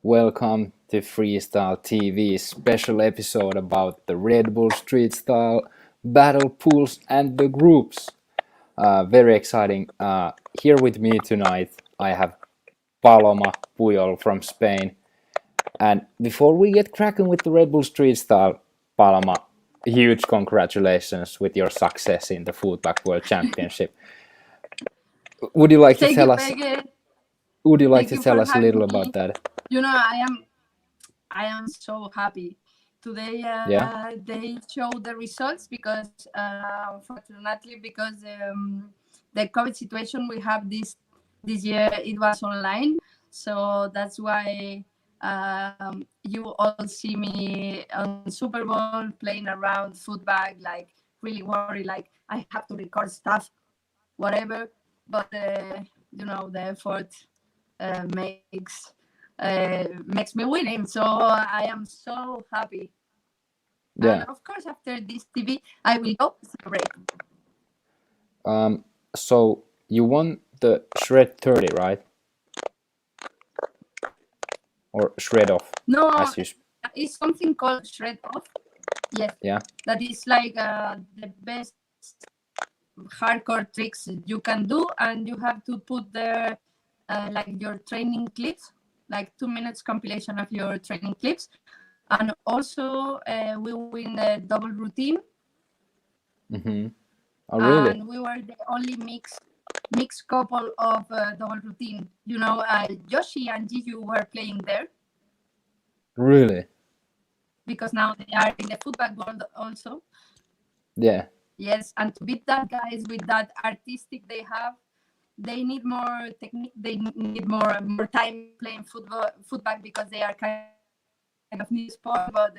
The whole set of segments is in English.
Welcome to Freestyle TV's special episode about the Red Bull Street Style battle pools and the groups. Very exciting. Here with me tonight, I have Paloma Puyol from Spain. And before we get cracking with the Red Bull Street Style, Paloma, huge congratulations with your success in the Footback World Championship. Would you like to Thank tell you, us? Peggy. Would you like Thank to you tell for us a little having about me. that? I am so happy. Today Yeah. they showed the results because unfortunately because the COVID situation we have this year it was online, so that's why you all see me on Super Bowl playing around footbag, like really worried, like I have to record stuff, whatever. But the effort makes me winning. So I am so happy. And Yeah. of course, after this TV, I will go celebrate. So you won the Shred 30, right? Or Shred Off, No, as you. it's something called shred off. Yes, Yeah. that is like the best hardcore tricks you can do, and you have to put there like your training clips, like 2 minutes compilation of your training clips, and also we win the double routine. Mm-hmm. Oh, really? And we were the only mixed couple of double routine. Yoshi and Giju were playing there Really? because now they are in the football world also. Yeah. Yes, and to beat that guys with that artistic they have, they need more technique. They need more time playing football because they are kind of new sport. But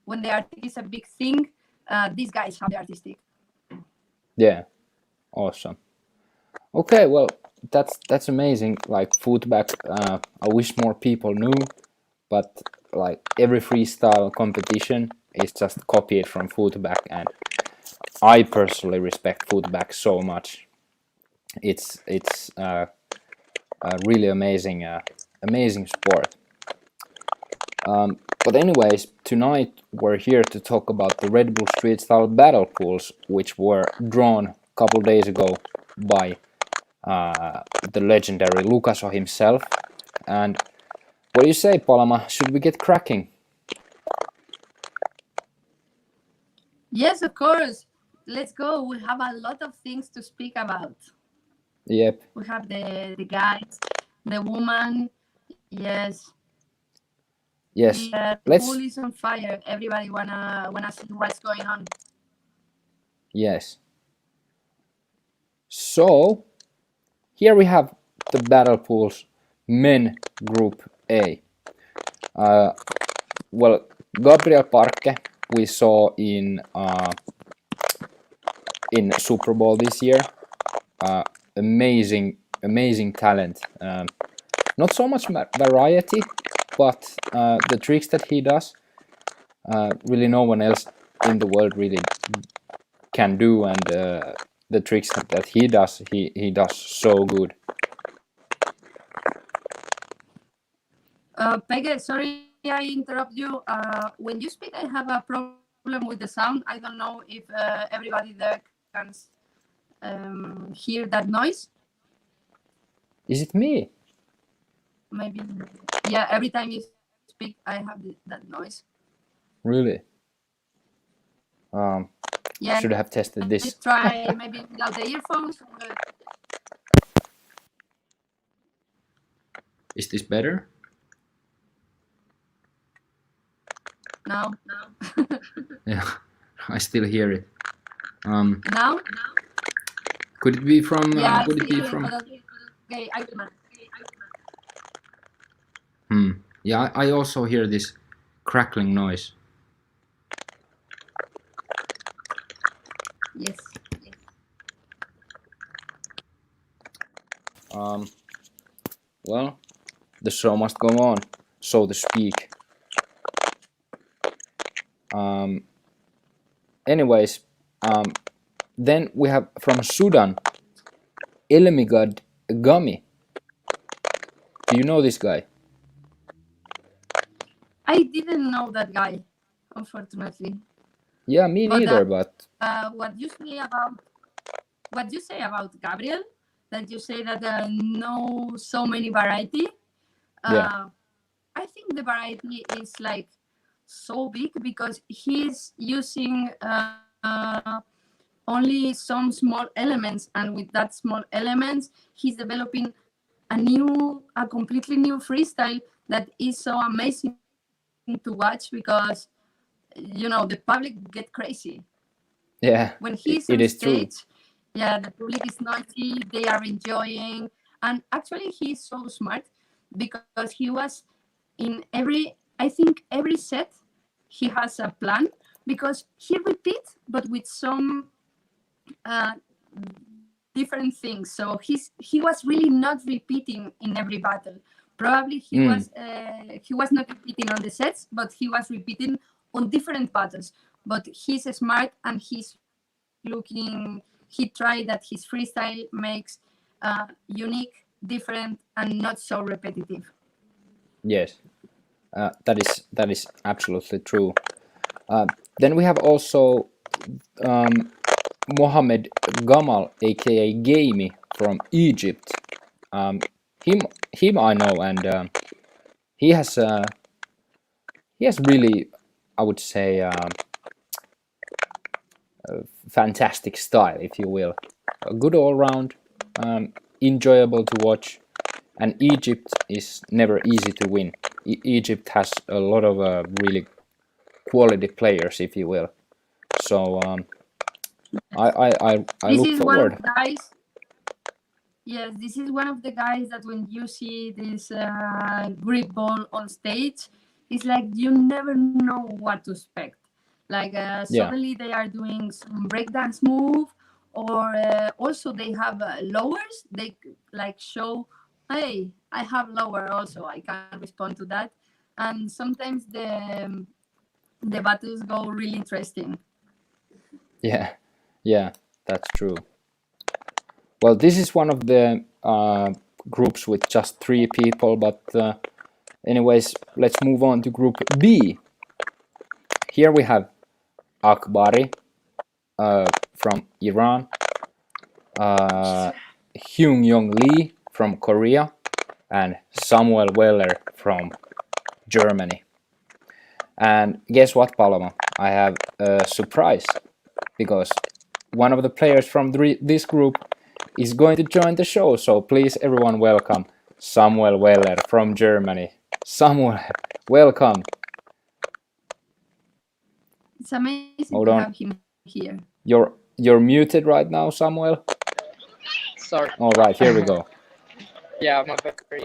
when the artistic is a big thing, these guys have the artistic. Yeah. Awesome. Okay, well, that's amazing. Like Footback, I wish more people knew, but like every freestyle competition is just copied from Footback, and I personally respect Footback so much. It's a really amazing sport. But anyways, tonight we're here to talk about the Red Bull Street Style battle pools, which were drawn a couple days ago by the legendary Lucaso himself. And what do you say, Paloma? Should we get cracking? Yes, of course. Let's go. We have a lot of things to speak about. Yep. We have the guys, the woman. Yes. Yes. Yeah, the Let's. pool is on fire. Everybody wanna see what's going on. Yes. So here we have the battle pools, men group A. Well, Gabriel Parque we saw in Super Bowl this year. Amazing talent. Not so much variety, but the tricks that he does, really no one else in the world really can do, and the tricks that he does, he does so good. Peggy, sorry I interrupt you. When you speak, I have a problem with the sound. I don't know if everybody there can hear that noise. Is it me? Maybe, yeah. Every time you speak, I have that noise. Really? Yeah. Should have tested this. Let's try maybe without the earphones. Is this better? No. Yeah, I still hear it. Now? Could it be from? Yeah, Could it be from? Okay, I will. Yeah, I also hear this crackling noise. Yes. Well, the show must go on, so to speak. Anyways, then we have from Sudan, Elimigad Gummy. Do you know this guy? I didn't know that guy, unfortunately. Yeah, me But neither. But what you say about Gabriel, that you say that no so many variety. yeah, Uh, I think the variety is like so big because he's using only some small elements, and with that small elements, he's developing a completely new freestyle that is so amazing to watch because the public get crazy when yeah, he's on it is stage. true. Yeah, the public is noisy, they are enjoying, and actually he's so smart because he was in I think every set he has a plan, because he repeats but with some uh, different things. So he was really not repeating in every battle. Probably Mm, he was not repeating on the sets, but he was repeating on different battles. But he's smart, and he's looking. He tried that his freestyle makes unique, different, and not so repetitive. yes, that is absolutely true. Uh, then we have also um, Mohammed Gamal, aka Gamey from Egypt. Um, him him I know, and he has he has really, I would say, fantastic style, if you will. A good all round, enjoyable to watch, and Egypt is never easy to win. Egypt has a lot of really quality players, if you will. So I This look is one of forward. the guys. Yes, this is one of the guys that when you see this grip ball on stage, it's like you never know what to expect. Like Yeah, suddenly they are doing some breakdance move, or also they have lowers. They like show, hey, I have lower also. I can respond to that, and sometimes the battles go really interesting. yeah, yeah. That's true. Well, this is one of the groups with just 3 people, but anyways, let's move on to Group B. Here we have Akbari from Iran, uh, Hyung Yong Lee from Korea, and Samuel Weller from Germany. And guess what, Paloma? I have a surprise, because one of the players from this group is going to join the show. So please, everyone, welcome Samuel Weller from Germany. Samuel, welcome. It's amazing to Hold have on, him here. you're muted right now, Samuel. Sorry. All right, here we go. Yeah, I'm a very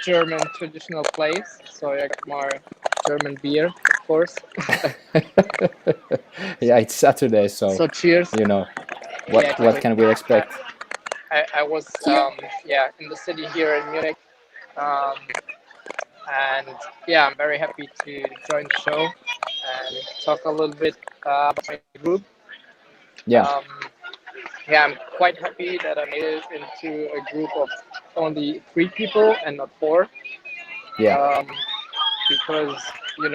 German traditional place, so I got more German beer, of course. Yeah, it's Saturday, so So cheers. you know Yeah, what exactly. can we expect? I was Here, in the city here in Munich, um, and yeah, I'm very happy to join the show and talk a little bit about my group. Yeah, Um, yeah, I'm quite happy that I made it into a group of only 3 people and not 4. yeah, Um, because you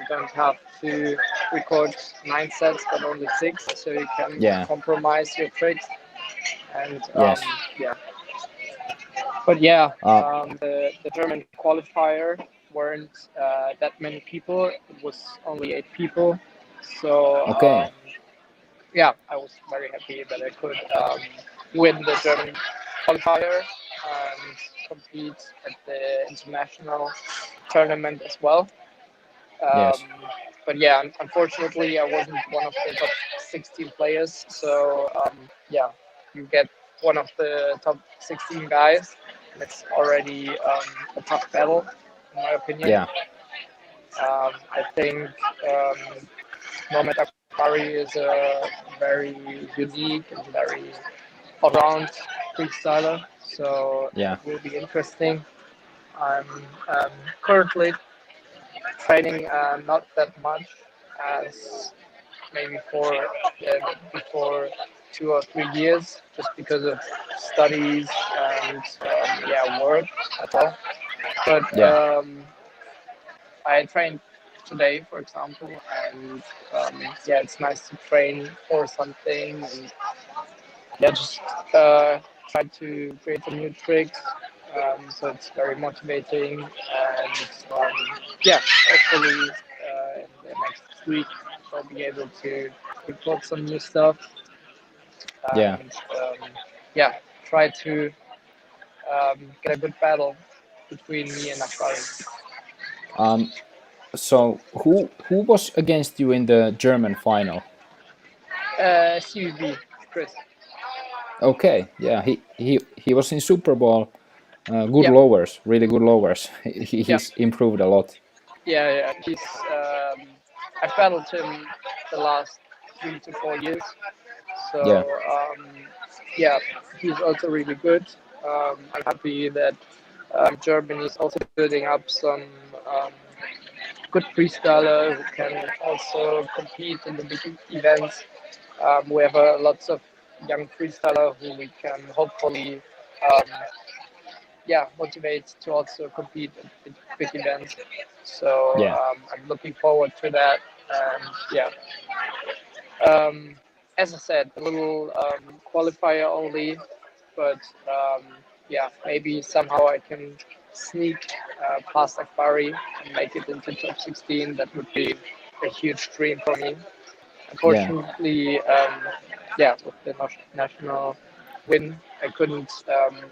don't have to record 9 sets but only 6, so you can yeah, compromise your tricks. And yes. yeah, but yeah, Uh, the German qualifier weren't that many people. It was only 8 people. So okay. yeah, I was very happy that I could win the German qualifier and compete at the international tournament as well. Um, Yes. but yeah, unfortunately, I wasn't one of the top 16 players. So yeah, you get one of the top 16 guys, and it's already a tough battle, in my opinion. Yeah. I think Mohamed Akbari is a very unique and very all-round freestyler, so Yeah. it will be interesting. I'm currently training not that much as maybe before 2 or 3 years, just because of studies and yeah, work as well. But Yeah. I trained today, for example, and yeah, it's nice to train for something and yeah, just try to create some new tricks. So it's very motivating, and yeah, hopefully in the next week I'll be able to record some new stuff Yeah. and yeah, try to get a good battle between me and Akbari. Um, so who was against you in the German final? CUB, Chris. Okay, yeah, he was in Super Bowl. Good Yeah, lowers, really good lowers. yeah, He's improved a lot. yeah. He's I've battled him the last 3 to 4 years. Yeah, So yeah, he's also really good. I'm happy that Germany is also building up some um, good freestyler who can also compete in the big events. We have lots of young freestyler who we can hopefully um, yeah motivate to also compete at big events. So yeah, I'm looking forward to that. And yeah, um, as I said, a little qualifier only, but yeah, maybe somehow I can sneak past Akbari and make it into top 16. That would be a huge dream for me. yeah, Unfortunately, yeah, with the national win, I couldn't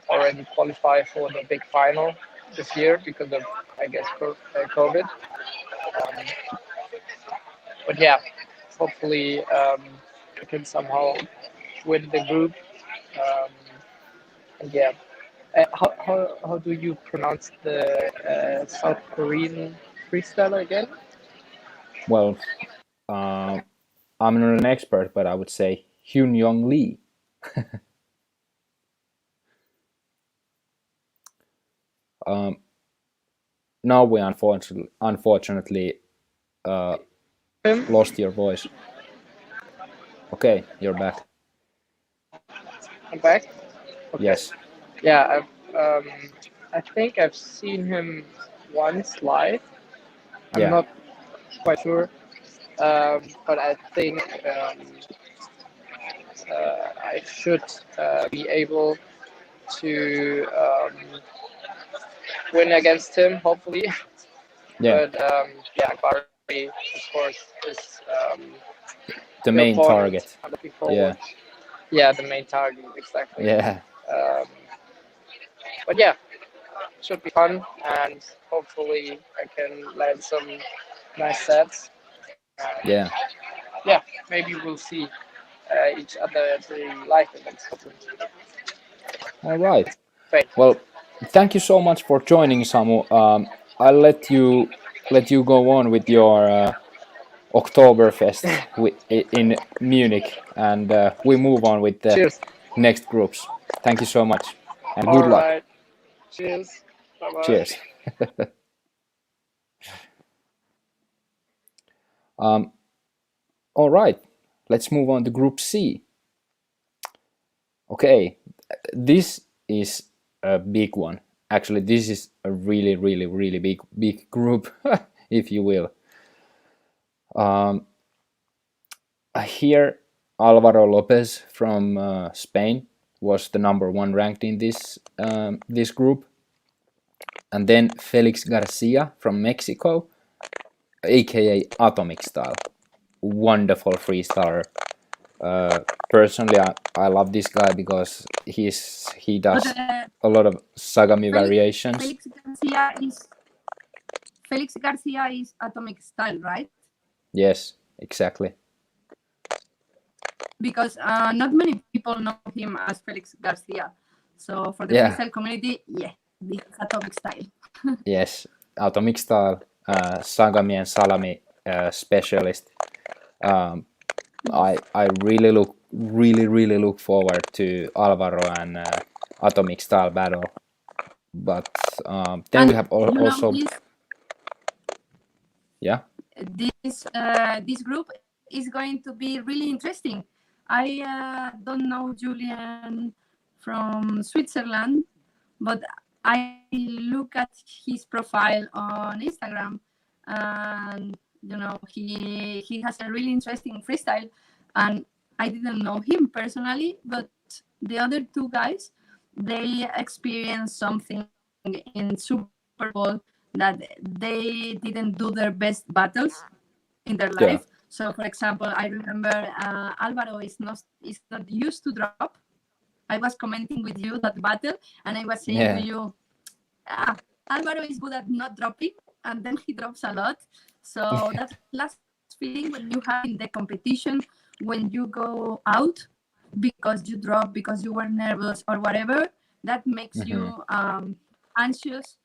already qualify for the big final this year because of, I guess, COVID. But yeah, hopefully I can somehow win the group. Um, and yeah, how do you pronounce the South Korean freestyler again? well, uh, I'm not an expert, but I would say Hyun Young Lee. Um, Now we unfortunately uh, Him? lost your voice. Okay, you're back. I'm back. Okay. Yes. Yeah, I think I've seen him once live. I'm Yeah. not quite sure, but I think I should be able to win against him, hopefully. Yeah. But yeah, Akbari, of course, is The the main opponent target. I'm looking Yeah. forward. Yeah, the main target, exactly. Yeah. Um, but yeah, should be fun, and hopefully I can land some nice sets. And Yeah. yeah, maybe we'll see each other at the live events. Hopefully. All right. Great. Well, thank you so much for joining, Samu. I'll let you go on with your Oktoberfest in Munich, and we move on with the Cheers. next groups. Thank you so much, and All good luck. right. Cheers. Bye bye. Cheers. um, all right, let's move on to Group C. Okay, this is a big one. Actually, this is a really big group, if you will. Here, Alvaro Lopez from Spain was the #1 ranked in this group, and then Felix Garcia from Mexico, aka Atomic Style, wonderful freestyler. Personally, I love this guy because he does But a lot of Sagami Felix, variations. Felix Garcia is Atomic Style, right? Yes, exactly. Because not many people know him as Felix Garcia. So for the Yeah. freestyle community, yeah, this is Atomic Style. Yes, Atomic Style, Sagami and Salami specialist. I really look forward to Alvaro and Atomic Style battle. But then we And have you know also yeah. this group is going to be really interesting. I don't know Julian from Switzerland, but I look at his profile on Instagram, and he has a really interesting freestyle, and I didn't know him personally, but the other two guys, they experienced something in Super Bowl that they didn't do their best battles in their Yeah. life. So, for example, I remember Alvaro is not used to drop. I was commenting with you that battle, and I was saying to Yeah. you, ah, Alvaro is good at not dropping, and then he drops a lot. So that last feeling when you have in the competition, when you go out because you drop, because you were nervous or whatever, that makes Hmm. you anxious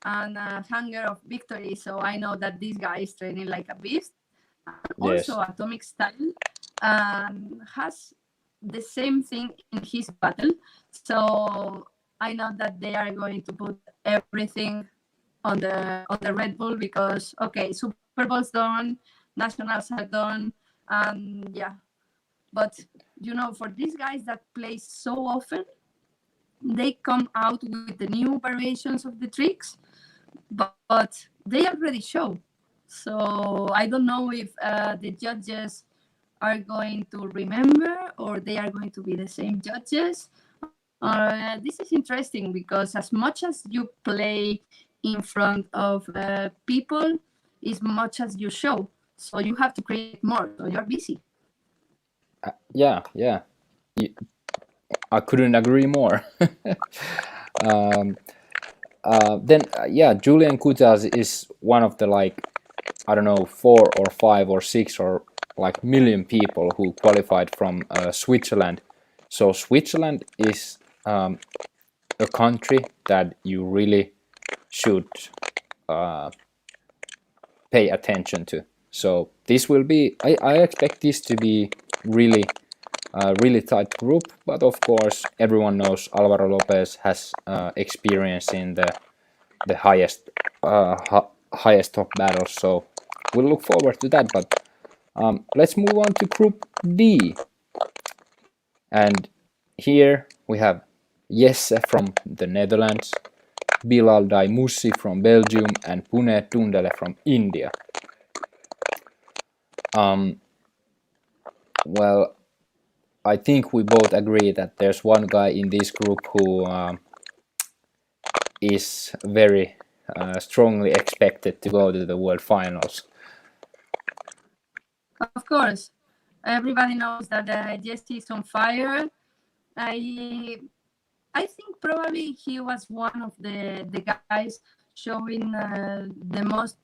and hunger of victory. So I know that this guy is training like a beast, and also Yes. Atomic Style has the same thing in his battle. So I know that they are going to put everything on the Red Bull because okay, Super Bowl's done, nationals are done, and yeah. But for these guys that play so often, they come out with the new variations of the tricks, but they already show. So I don't know if the judges are going to remember or they are going to be the same judges. This is interesting because as much as you play in front of people, is much as you show. So you have to create more. So you're busy. Yeah. Yeah. Y- I couldn't agree more. um, then Julian Kutas is one of the, like, I don't know, 4 or 5 or 6 or like million people who qualified from Switzerland. So Switzerland is a country that you really should uh, pay attention to. So this will be, I expect this to be really really tight group, but of course everyone knows Alvaro Lopez has experience in the highest top battles, so we'll look forward to that. But let's move on to Group D, and here we have Jesse from the Netherlands, Bilal Daimussi from Belgium, and Pune Tundele from India. Well, I think we both agree that there's one guy in this group who is very strongly expected to go to the World Finals. Of course, everybody knows that Jesse is on fire. I I think probably he was one of the guys showing the most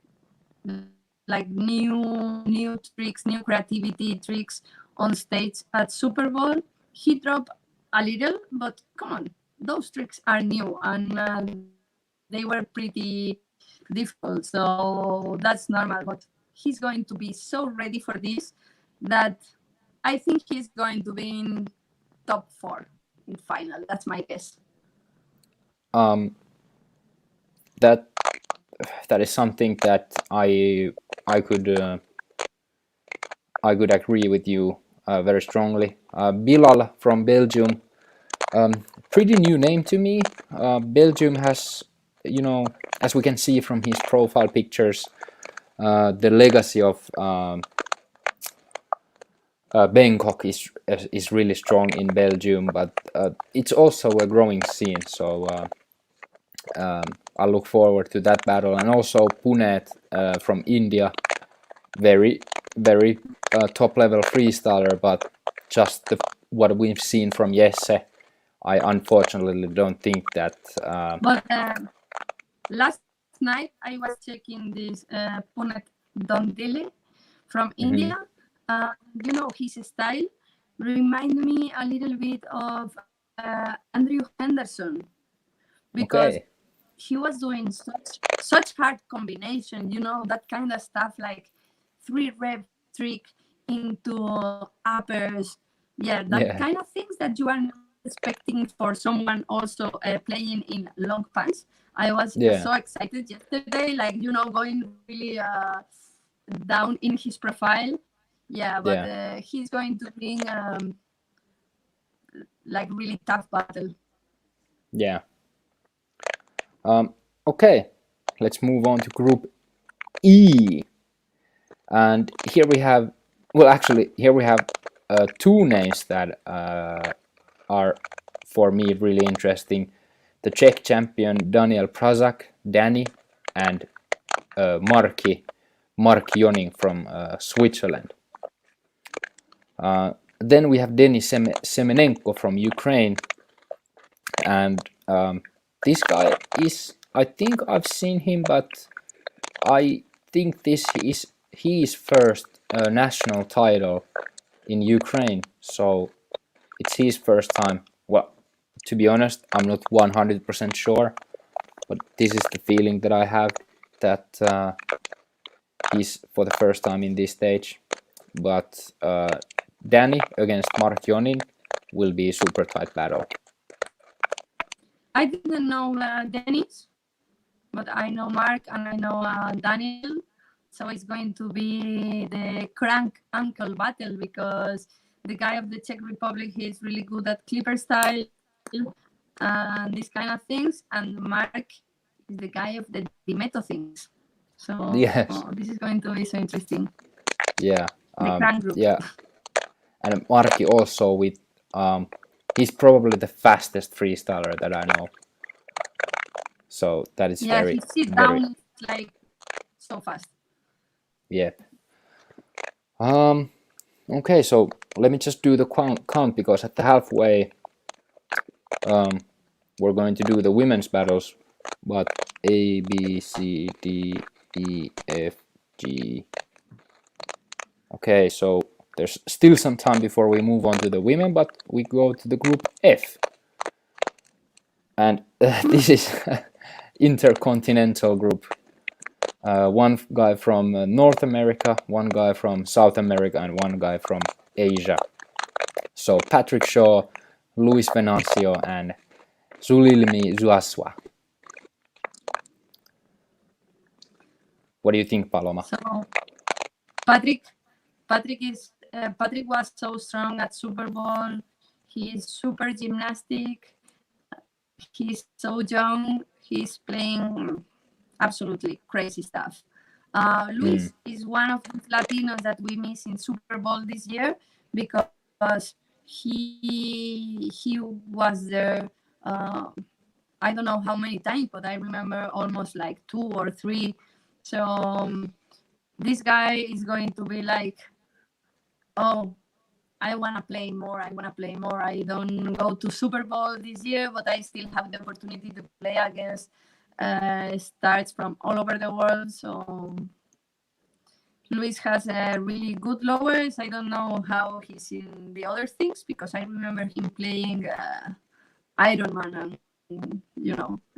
like new tricks, new creativity tricks on stage at Super Bowl. He dropped a little, but come on, those tricks are new and they were pretty difficult. So that's normal. But he's going to be so ready for this that I think he's going to be in top four in final. That's my guess. Um, that that is something that I could agree with you very strongly. Bilal from Belgium, pretty new name to me. Belgium has, as we can see from his profile pictures, the legacy of Bangkok is really strong in Belgium, but it's also a growing scene. So I look forward to that battle, and also Puneet from India, very very top level freestyler, but just what we've seen from Jesse, I unfortunately don't think that. But last night I was checking this Punet Dondele from India. Mhm. His style remind me a little bit of Andrew Henderson because Okay. he was doing such hard combination. That kind of stuff like 3 rep trick into uppers. Yeah, that Yeah. kind of things that you are not expecting for someone also playing in long pants. I was Yeah. so excited yesterday, like going really down in his profile. Yeah, but Yeah. he's going to bring like really tough battle. Yeah. Okay, let's move on to Group E. And here we have, well, actually, here we have two names that are, for me, really interesting. The Czech champion Daniel Prazak, Danny, and Mark Joning from Switzerland. Then we have Denis Semenenko from Ukraine, and this guy is, I think I've seen him, but I think this is his first national title in Ukraine, so it's his first time. Well, to be honest, I'm not 100% sure, but this is the feeling that I have, that he's for the first time in this stage. But Danny against Mark Jonin will be a super tight battle. I didn't know Dennis, but I know Mark and I know Daniel. So it's going to be the crank uncle battle, because the guy of the Czech Republic, he's really good at clipper style and these kind of things, and Mark is the guy of the Dimeto things. So Yes. this is going to be so interesting. Yeah. The crank group. Yeah. And Marki also with he's probably the fastest freestyler that I know. So that is Yeah, very, he sit very, down like so fast. yep. Okay, so let me just do the count, because at the halfway we're going to do the women's battles, but A, B, C, D, E, F, G. Okay, so there's still some time before we move on to the women, but we go to the group F. And this is intercontinental group. One guy from North America, one guy from South America, and one guy from Asia. So Patrick Shaw, Luis Venancio, and Zulilmi Zuaswa. What do you think, Paloma? So Patrick was so strong at Super Bowl. He is super gymnastic. He's so young. He's playing absolutely crazy stuff. Luis is one of the Latinos that we miss in Super Bowl this year, because he was there. I don't know how many times, but I remember almost like 2 or 3. So this guy is going to be like, oh, I want to play more. I want to play more. I don't go to Super Bowl this year, but I still have the opportunity to play against stars from all over the world. So Luis has a really good lowers. I don't know how he's in the other things, because I remember him playing Ironman and,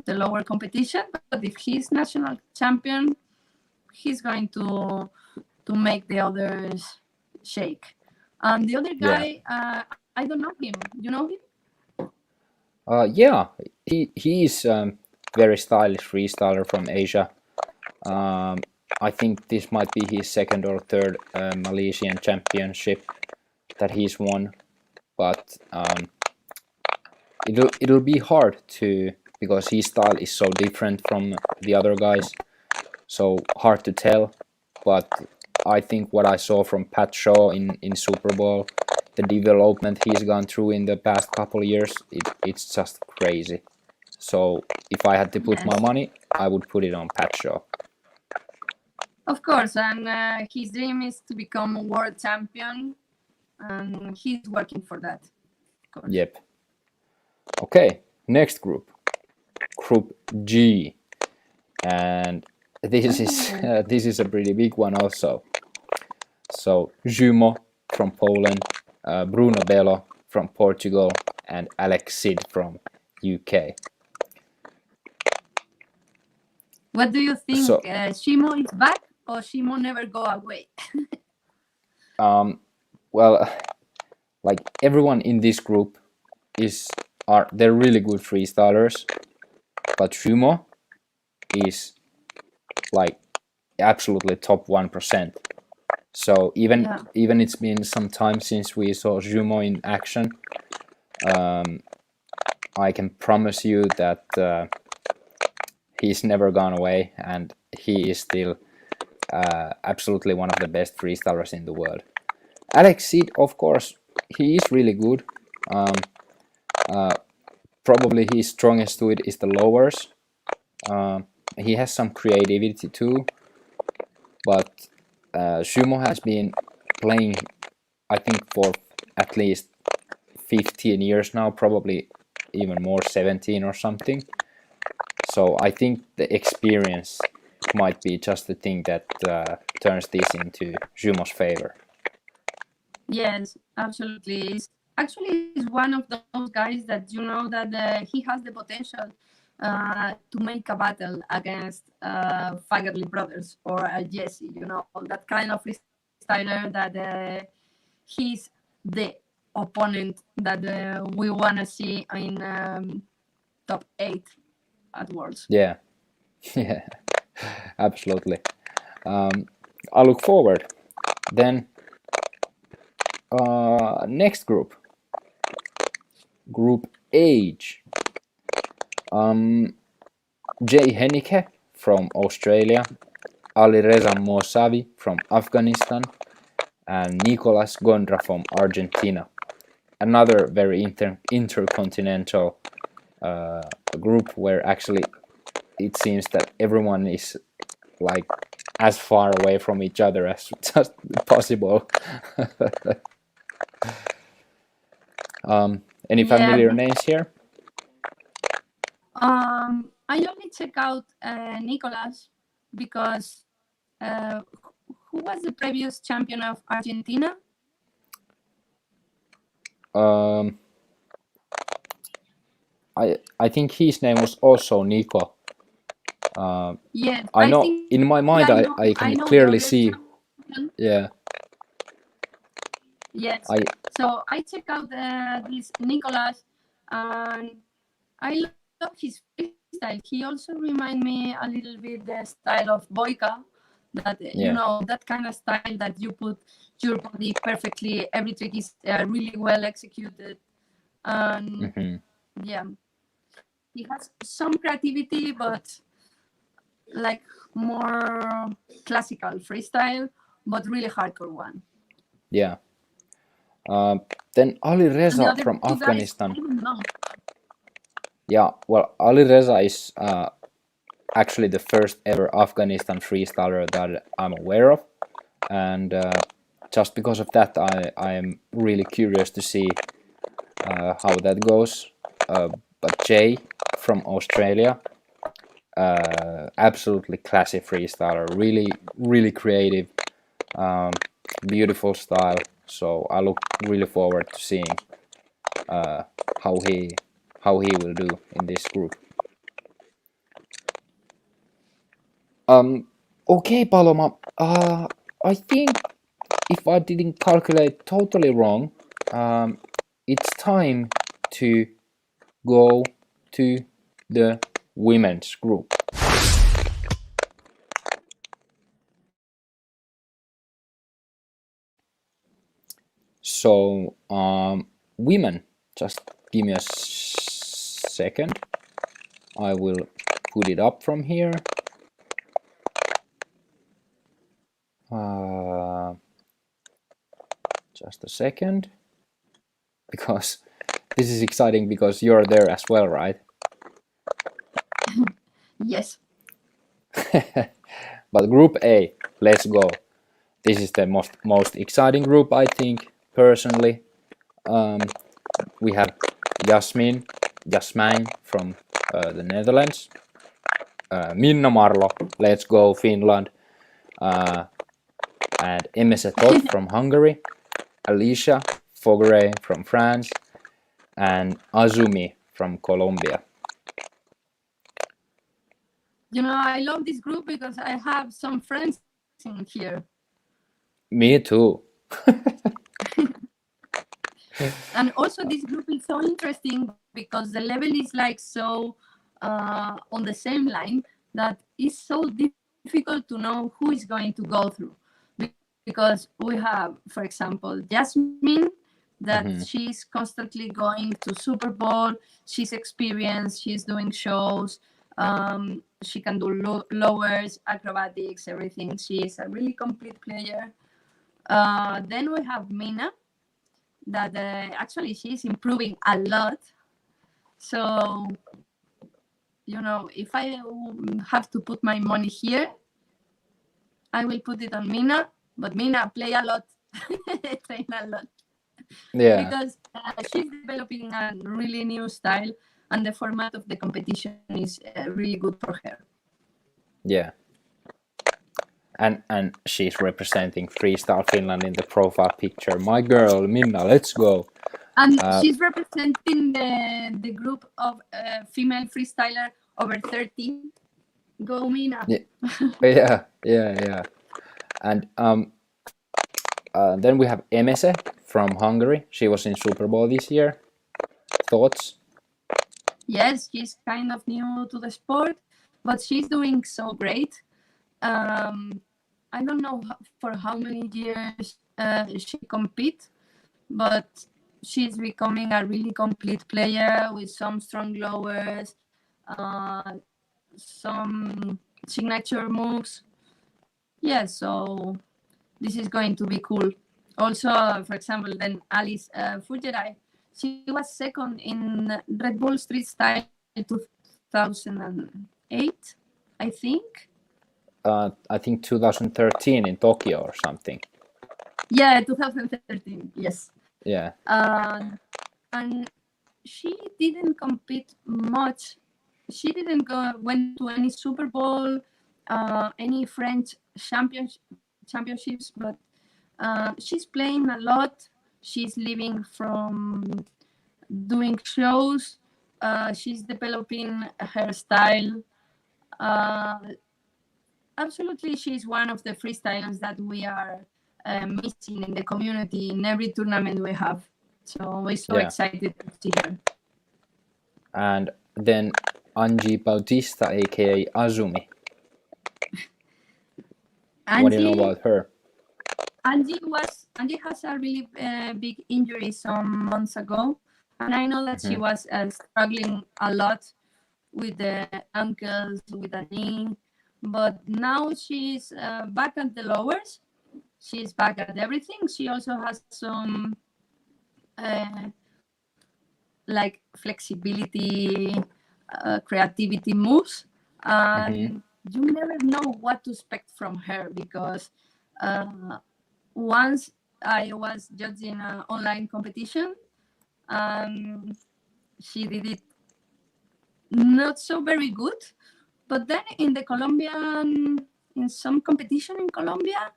the lower competition. But if he's national champion, he's going to make the others shake. The other guy, I don't know him. You know him? Yeah, he is very stylish freestyler from Asia. I think this might be his second or third Malaysian championship that he's won, but it'll be hard to, because his style is so different from the other guys, so hard to tell. But I think what I saw from Pat Shaw in Super Bowl, the development he's gone through in the past couple years, it's just crazy. So if I had to put my money, I would put it on Pat Shaw. Of course, and his dream is to become a world champion, and he's working for that. Of course. Yep. Okay, next group, Group G, and this is a pretty big one also. So Jumo from Poland, Bruno Bello from Portugal, and Alex Sid from UK. What do you think? So, Shimo is back, or Shimo never go away? well, like everyone in this group they're really good freestylers, but Jumo is like absolutely top 1%. So even it's been some time since we saw Jumo in action, I can promise you that he's never gone away, and he is still absolutely one of the best freestylers in the world. Alex Seed, of course, he is really good. Probably his strongest suit is the lowers. He has some creativity too, but Sumo has been playing, I think, for at least 15 years now, probably even more, 17 or something. So I think the experience might be just the thing that turns this into Sumo's favor. Yes, absolutely. Actually, he's one of those guys that you know that he has the potential to make a battle against Fagerly Brothers or Jesse. You know, that kind of freestyler that he's the opponent that we want to see in top 8 at Worlds. Yeah, yeah, absolutely. I look forward. Then next group, Group H. Jay Henike from Australia, Ali Reza Mosavi from Afghanistan, and Nicolas Gondra from Argentina. Another very intercontinental group where actually it seems that everyone is like as far away from each other as just possible. Any familiar names here? I only check out Nicolas because who was the previous champion of Argentina? I think his name was also Nico. Yes, I know in my mind I can clearly see. Champion. Yeah. Yes. So I check out this Nicolas, and I love his freestyle. He also reminds me a little bit the style of Boyka. That you know, that kind of style that you put your body perfectly. Every trick is really well executed, and yeah, he has some creativity, but like more classical freestyle, but really hardcore one. Yeah. Then Ali Reza The from Afghanistan. guys, Yeah, well, Ali Reza is actually the first ever Afghanistan freestyler that I'm aware of, and just because of that, I am really curious to see how that goes. But Jay from Australia, absolutely classy freestyler, really creative, beautiful style. So I look really forward to seeing how he will do in this group. Okay, Paloma. I think if I didn't calculate totally wrong, it's time to go to the women's group. So, women, just give me a second. I will put it up from here. Just a second, because this is exciting because you're there as well, right? yes. But Group A, let's go. This is the most exciting group, I think, personally. We have Jasmine from the Netherlands, Minna Marlo, let's go Finland, and Emese Toth from Hungary, Alicia Fogre from France, and Azumi from Colombia. You know, I love this group because I have some friends in here. Me too. And also this group is so interesting because the level is like so on the same line that it's so difficult to know who is going to go through. Because we have, for example, Jasmine, that she's constantly going to Super Bowl, she's experienced, she's doing shows. she can do lowers, acrobatics, everything. She is a really complete player. Then we have Mina, that actually she's improving a lot. So, if I have to put my money here, I will put it on Mina. But Mina play a lot, train a lot. Yeah. Because she's developing a really new style, and the format of the competition is really good for her. Yeah. And she's representing Freestyle Finland in the profile picture. My girl, Minna, let's go. And she's representing the group of female freestyler over 30. Go, Mina. Yeah. And then we have Emese from Hungary. She was in Super Bowl this year. Thoughts? Yes, she's kind of new to the sport, but she's doing so great. I don't know for how many years she compete, but she's becoming a really complete player with some strong lowers, some signature moves. Yeah, so this is going to be cool. Also, for example, then Alice Fugerai, she was second in Red Bull Street Style 2008, I think. I think 2013 in Tokyo or something. Yeah, 2013, yes. Yeah. And she didn't compete much. She didn't went to any Super Bowl, any French championships, but she's playing a lot. She's living from doing shows. She's developing her style. Absolutely, she's one of the freestylers that we are missing in the community in every tournament we have. So we're so excited to see her. And then Angie Bautista, aka Azumi. What do you know about her? Angie has a really big injury some months ago, and I know that she was struggling a lot with the ankles, with the knee, but now she's back at the lowers. She's back at everything. She also has some like flexibility, creativity moves, and you never know what to expect from her because once I was judging an online competition, she did it not so very good, but then in some competition in Colombia,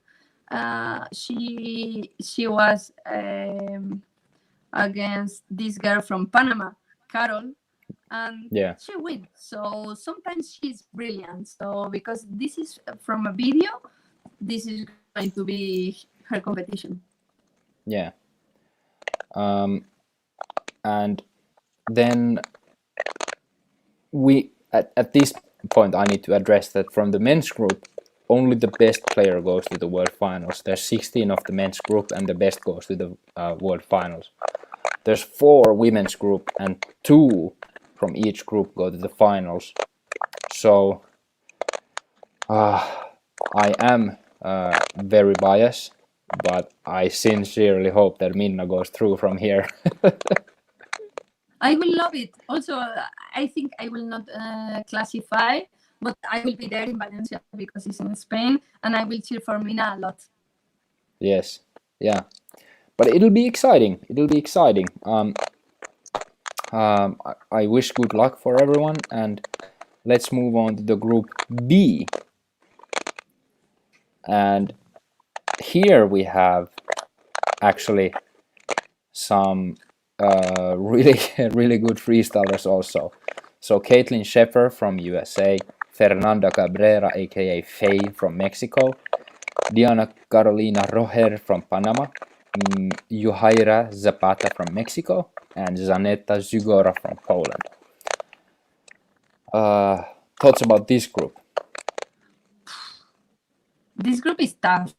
she was against this girl from Panama, Carol, and she wins. So sometimes she's brilliant. So because this is from a video, this is going to be her competition. Yeah. And then we at this point I need to address that from the men's group, only the best player goes to the World Finals. There's 16 of the men's group and the best goes to the World Finals. There's 4 women's group and 2 from each group go to the finals. So I am very biased, but I sincerely hope that Minna goes through from here. I will love it. Also, I think I will not classify, but I will be there in Valencia because it's in Spain, and I will cheer for Mina a lot. Yes, yeah, but it'll be exciting. It'll be exciting. I wish good luck for everyone, and let's move on to the group B. And here we have actually some really really good freestylers also. So Caitlin Sheffer from USA, Fernanda Cabrera aka Faye from Mexico, Diana Carolina Rojer from Panama, Yuhaira Zapata from Mexico, and Zaneta Zugora from Poland. Thoughts about this group? This group is tough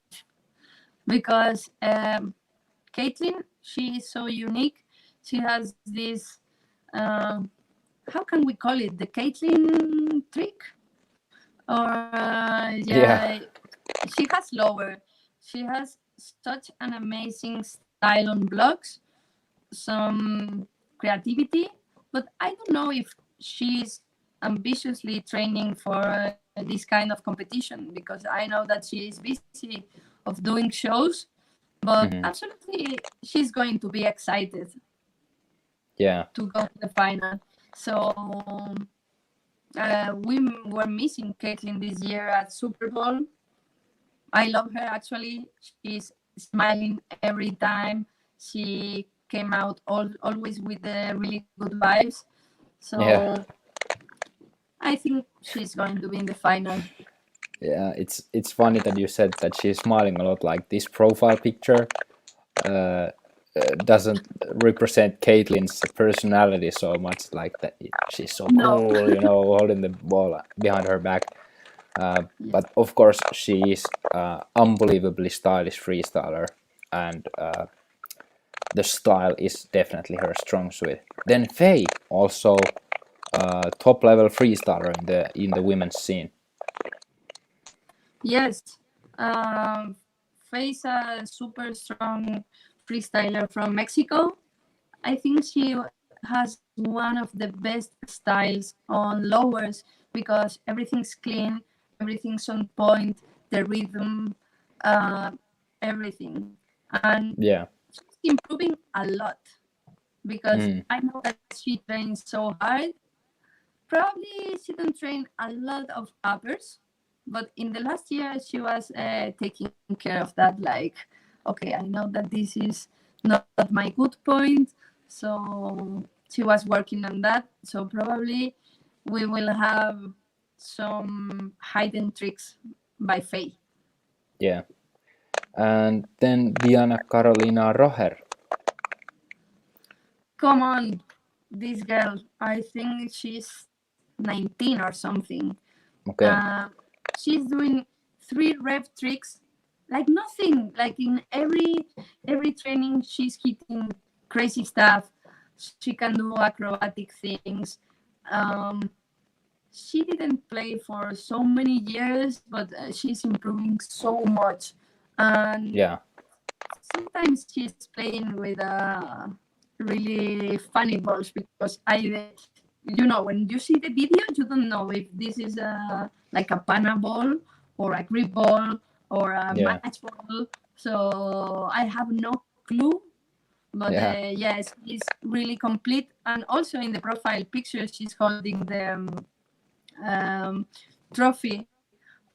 because Caitlin, she is so unique. She has this, how can we call it? The Caitlin trick? Or Yeah, yeah, she has lower. She has such an amazing style on blocks, some creativity, but I don't know if she's ambitiously training for this kind of competition, because I know that she is busy of doing shows, but hmm, absolutely she's going to be excited yeah, to go to the final. So we were missing Caitlin this year at Super Bowl. I love her actually. She's smiling every time. She came out always with the really good vibes. yeah, So I think she's going to be in the final. yeah. It's funny that you said that she's smiling a lot. Like this profile picture uh, doesn't represent Caitlin's personality so much. Like that, she's so No. cool, holding the ball behind her back. Yeah. But of course, she is unbelievably stylish freestyler, and the style is definitely her strong suit. Then Faye, also top level freestyler in the women's scene. Yes. Um, Face a super strong freestyler from Mexico. I think she has one of the best styles on lowers because everything's clean, everything's on point, the rhythm, uh, everything. And Yeah. she's improving a lot because Mm. I know that she trains so hard. Probably she don't train a lot of uppers, but in the last year she was taking care of that. Like, okay, I know that this is not my good point, so she was working on that. So probably we will have some hidden tricks by Faye. Yeah. And then Diana Carolina Roher. Come on, this girl. I think she's 19 or something. Okay. Uh, she's doing 3 rep tricks like nothing. Like in every training, she's hitting crazy stuff. She can do acrobatic things. Um, she didn't play for so many years, but she's improving so much. And Yeah. sometimes she's playing with really funny balls because when you see the video, you don't know if this is like a pana ball or a grip ball or a Yeah. match ball. So I have no clue. But Yeah. yes, it's really complete. And also in the profile picture, she's holding the um, trophy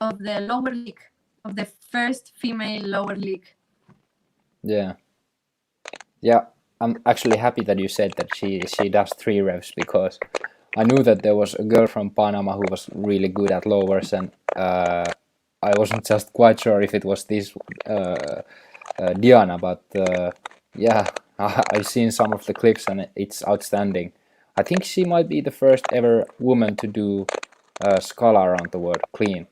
of the lower league, of the first female lower league. Yeah. Yeah. I'm actually happy that you said that she does 3 reps because I knew that there was a girl from Panama who was really good at lowers, and I wasn't just quite sure if it was this Diana, but yeah, I've seen some of the clips and it's outstanding. I think she might be the first ever woman to do Scala around the world clean.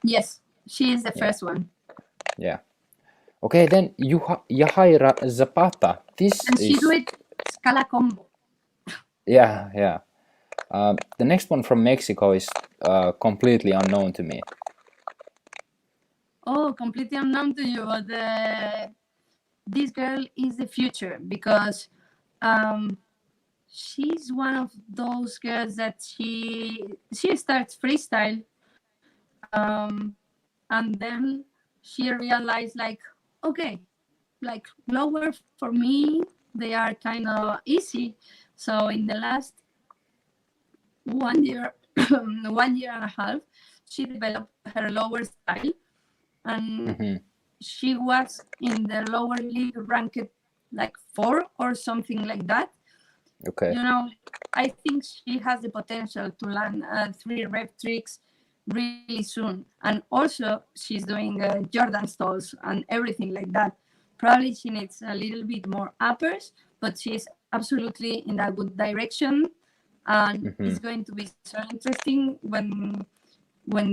Yes, she is the Yeah, first one. yeah. Okay, then Yahaira Zapata. This And she do is, it Scala combo. yeah, yeah. The next one from Mexico is completely unknown to me. Oh, completely unknown to you, but this girl is the future because um, she's one of those girls that she starts freestyle, um, and then she realized like, okay, like lower for me they are kind of easy. So in the last 1 year, 1 year and a half, she developed her lower style, and Hmm. she was in the lower league ranked like 4 or something like that. Okay. You know, I think she has the potential to learn 3 rep tricks really soon. And also, she's doing Jordan stalls and everything like that. Probably she needs a little bit more uppers, but she's absolutely in a good direction. And Hmm. it's going to be so interesting when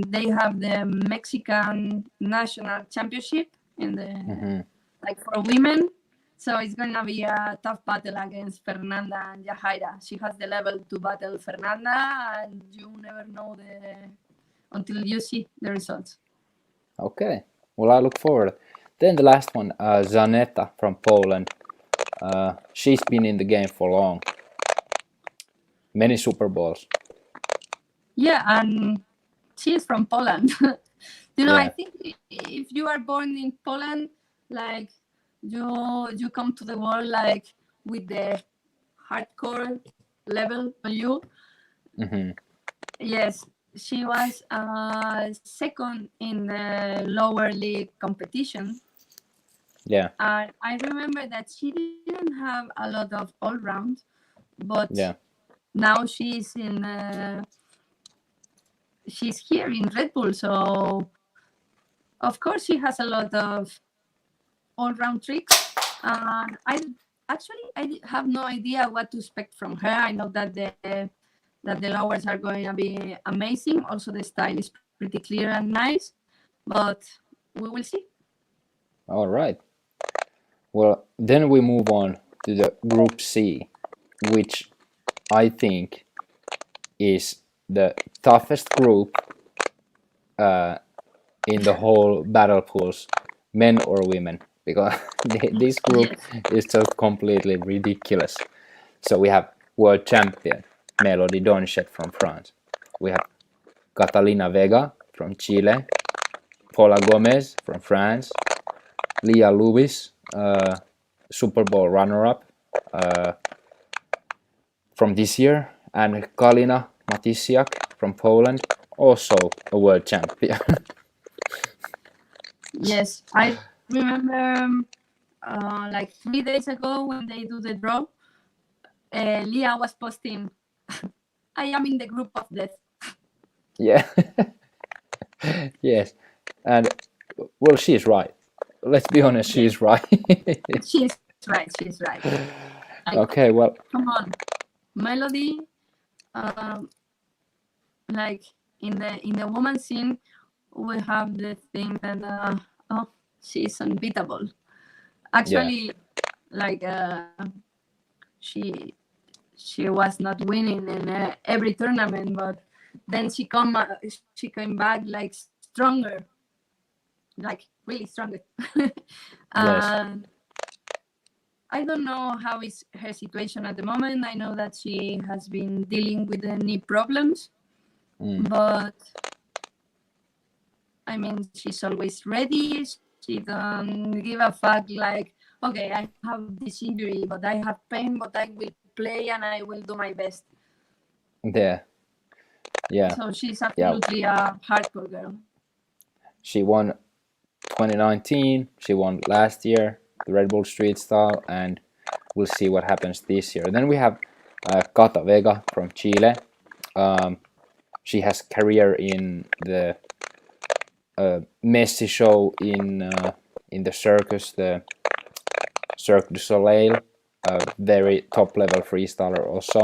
they have the Mexican national championship in the Hmm. like for women. So it's gonna be a tough battle against Fernanda and Yahaira. She has the level to battle Fernanda, and you never know until you see the results. Okay. Well, I look forward. Then the last one, Zaneta from Poland. She's been in the game for long. Many Super Bowls. Yeah, and she is from Poland. You know, I Yeah. think if you are born in Poland, like you come to the world like with the hardcore level on you. Hmm. Yes, she was second in the lower league competition. Yeah. And I remember that she didn't have a lot of all round, but Yeah. now she's here in Red Bull. So of course she has a lot of all round tricks. I have no idea what to expect from her. I know that the lowers are going to be amazing. Also, the style is pretty clear and nice, but we will see. All right. Well, then we move on to the Group C, which I think is the toughest group in the whole battle pools, men or women, because this group Yes, is just completely ridiculous. So we have world champion Melody Donchet from France. We have Catalina Vega from Chile, Paula Gomez from France, Leah Lewis, Super Bowl runner-up from this year, and Kalina Matysiak from Poland, also a world champion. yes. I remember like 3 days ago when they do the draw, Leah was posting, "I am in the group of death." Yeah. Yes, and well, she's right. Let's be honest, Yes, she's right. she's right. She's right. Like, Okay, well, come on, Melody. Um, like in the woman scene, we have the thing that oh, she's unbeatable. yeah, Actually, like she she was not winning in every tournament, but then she came back like stronger, like really stronger. yes, And I don't know how is her situation at the moment. I know that she has been dealing with the knee problems, mm, but I mean, she's always ready. She don't give a fuck. Like, okay, I have this injury, but I have pain, but I will play and I will do my best. yeah, yeah, So she's yeah. absolutely a hardcore girl. She won 2019. She won last year the Red Bull Street Style, and we'll see what happens this year. Then we have Cata Vega from Chile. Um, she has career in the Messi show in the circus, the Cirque du Soleil, a very top level freestyler also.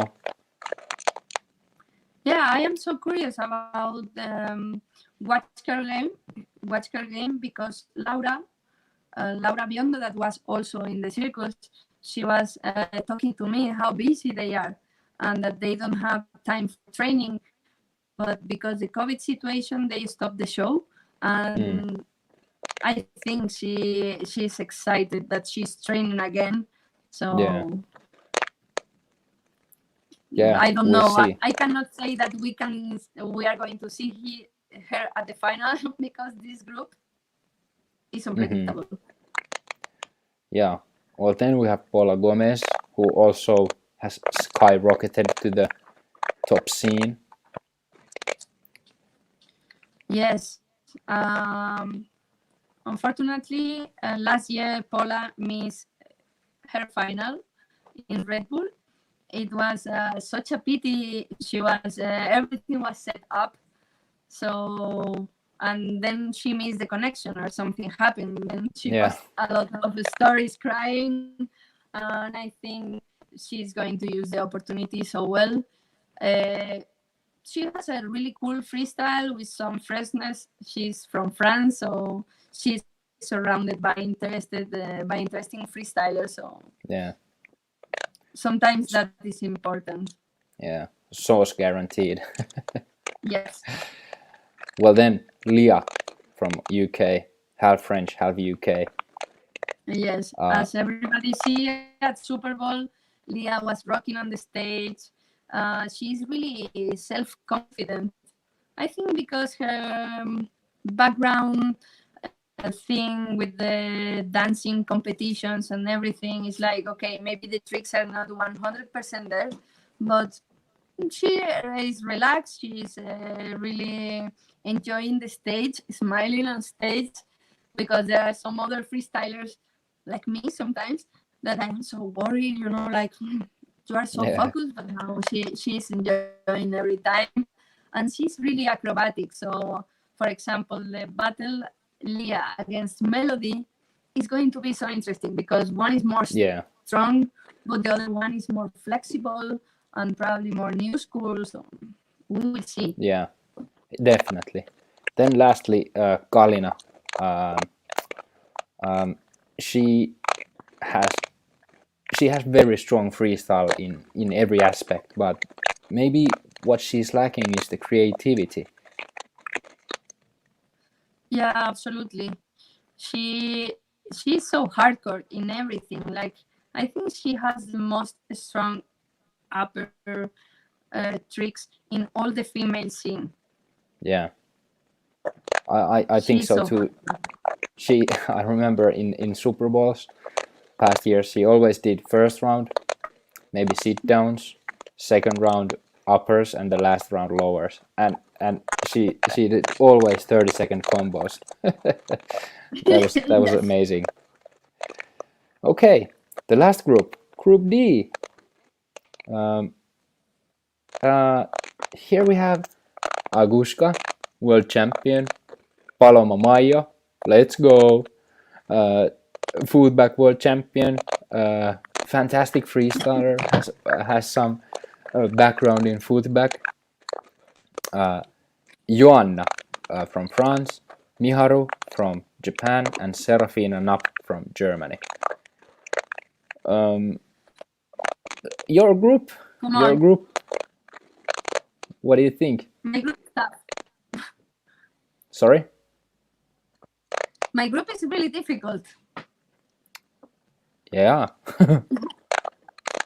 Yeah, I am so curious about watch her game, because Laura Biondo, that was also in the circus, she was talking to me how busy they are and that they don't have time for training. But because the COVID situation, they stopped the show, Mm, and I think she's excited that she's training again. yeah, So yeah, I don't we'll know. see. I cannot say that we are going to see her at the final because this group is Hmm. unpredictable. Yeah. Well, then we have Paula Gomez, who also has skyrocketed to the top scene. Yes. Unfortunately, last year Paula missed her final in Red Bull. It was such a pity. She was everything was set up, so and then she missed the connection or something happened. And she Yeah, posted a lot of stories crying, and I think she's going to use the opportunity so well. Uh, she has a really cool freestyle with some freshness. She's from France, so she's surrounded by interesting freestylers. So yeah, sometimes that is important. yeah. Source guaranteed. Yes. Well, then Leah from UK, half French, half UK. Yes, as everybody see at Super Bowl, Leah was rocking on the stage. She's really self-confident. I think because her background thing with the dancing competitions and everything is like, okay, maybe the tricks are not 100% there, but she is relaxed. She's really enjoying the stage, smiling on stage, because there are some other freestylers like me sometimes that I'm so worried, like you are so Yeah, focused, but now she's enjoying every time, and she's really acrobatic. So, for example, the battle Leah against Melody is going to be so interesting because one is more yeah, strong, but the other one is more flexible and probably more new school. So we will see. yeah, definitely. Then lastly, Kalina. She has she has very strong freestyle in every aspect, but maybe what she's lacking is the creativity. Yeah, absolutely. She she's so hardcore in everything. Like I think she has the most strong upper tricks in all the female scene. Yeah, I think She's so so too. hardcore. She I remember in Super Bowls past years she always did first round maybe sit downs, second round uppers, and the last round lowers. And she did always 30-second combos. That was Yes. amazing. Okay, the last group, Group D. Um, here we have Agushka, world champion, Paloma Mayo, let's go, uh, foodback world champion, fantastic freestyler, has some background in foodback. Joanna from France, Miharu from Japan, and Serafina Knapp from Germany. Um, your group, Come your on. group. What do you think? My group is tough. Sorry. My group is really difficult. Yeah.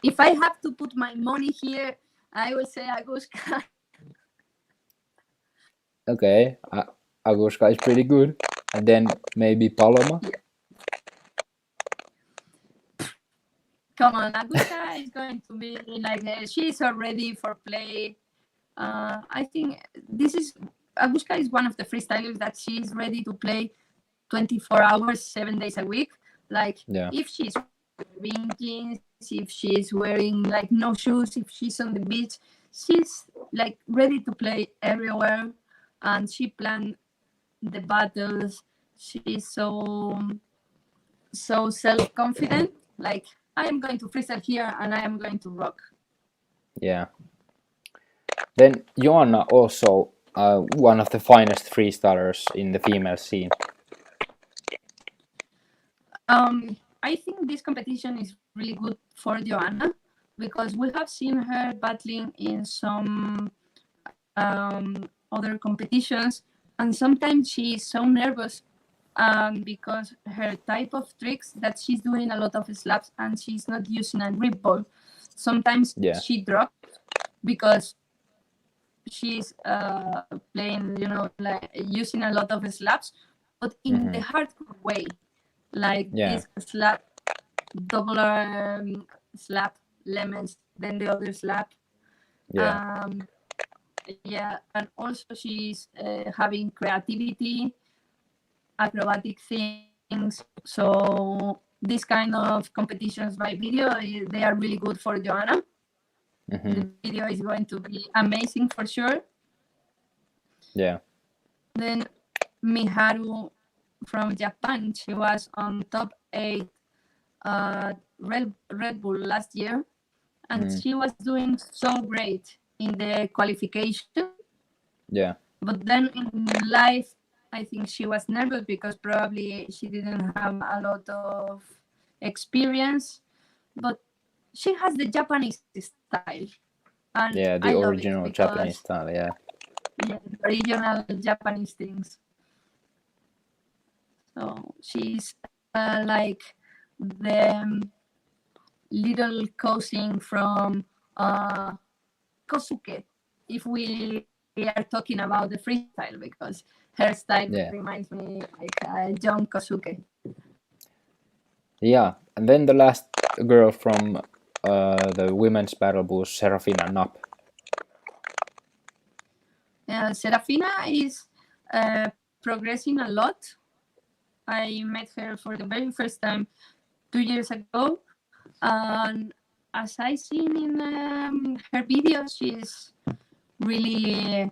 If I have to put my money here, I will say Agushka. Okay. Agushka is pretty good, and then maybe Paloma. Yeah. Come on, Agushka is going to be like she's already for play. I think this is Agushka is one of the freestylers that she's ready to play 24 hours, 7 days a week. Like Yeah. if she's wearing jeans, if she's wearing like no shoes, if she's on the beach, she's like ready to play everywhere, and she planned the battles. She's so self-confident. Like I am going to freestyle here and I am going to rock. Yeah. Then Joanna also one of the finest freestylers in the female scene. I think this competition is really good for Joanna because we have seen her battling in some other competitions, and sometimes she is so nervous because her type of tricks that she's doing a lot of slaps and she's not using a grip ball. Sometimes Yeah. she drops because she's playing, like using a lot of slaps, but in the hardcore way, like Yeah. this slap, double slap, lemons, then the other slap. Yeah. Yeah, and also she's having creativity, acrobatic things. So these kind of competitions by video, they are really good for Joanna. The video is going to be amazing for sure. Yeah. Then Miharu from Japan, she was on top 8 Red Bull last year, and she was doing so great in the qualification. Yeah. But then in life, I think she was nervous because probably she didn't have a lot of experience. But she has the Japanese style, and Yeah. I The love it original because Japanese style. Yeah. yeah, original Japanese things. So she's like the little cousin from Kosuke, if we are talking about the freestyle, because her style Yeah. reminds me like John Kosuke. Yeah, and then the last girl from the women's battle was Serafina Knapp. Serafina is progressing a lot. I met her for the very first time 2 years ago, and as I seen in her videos, she's really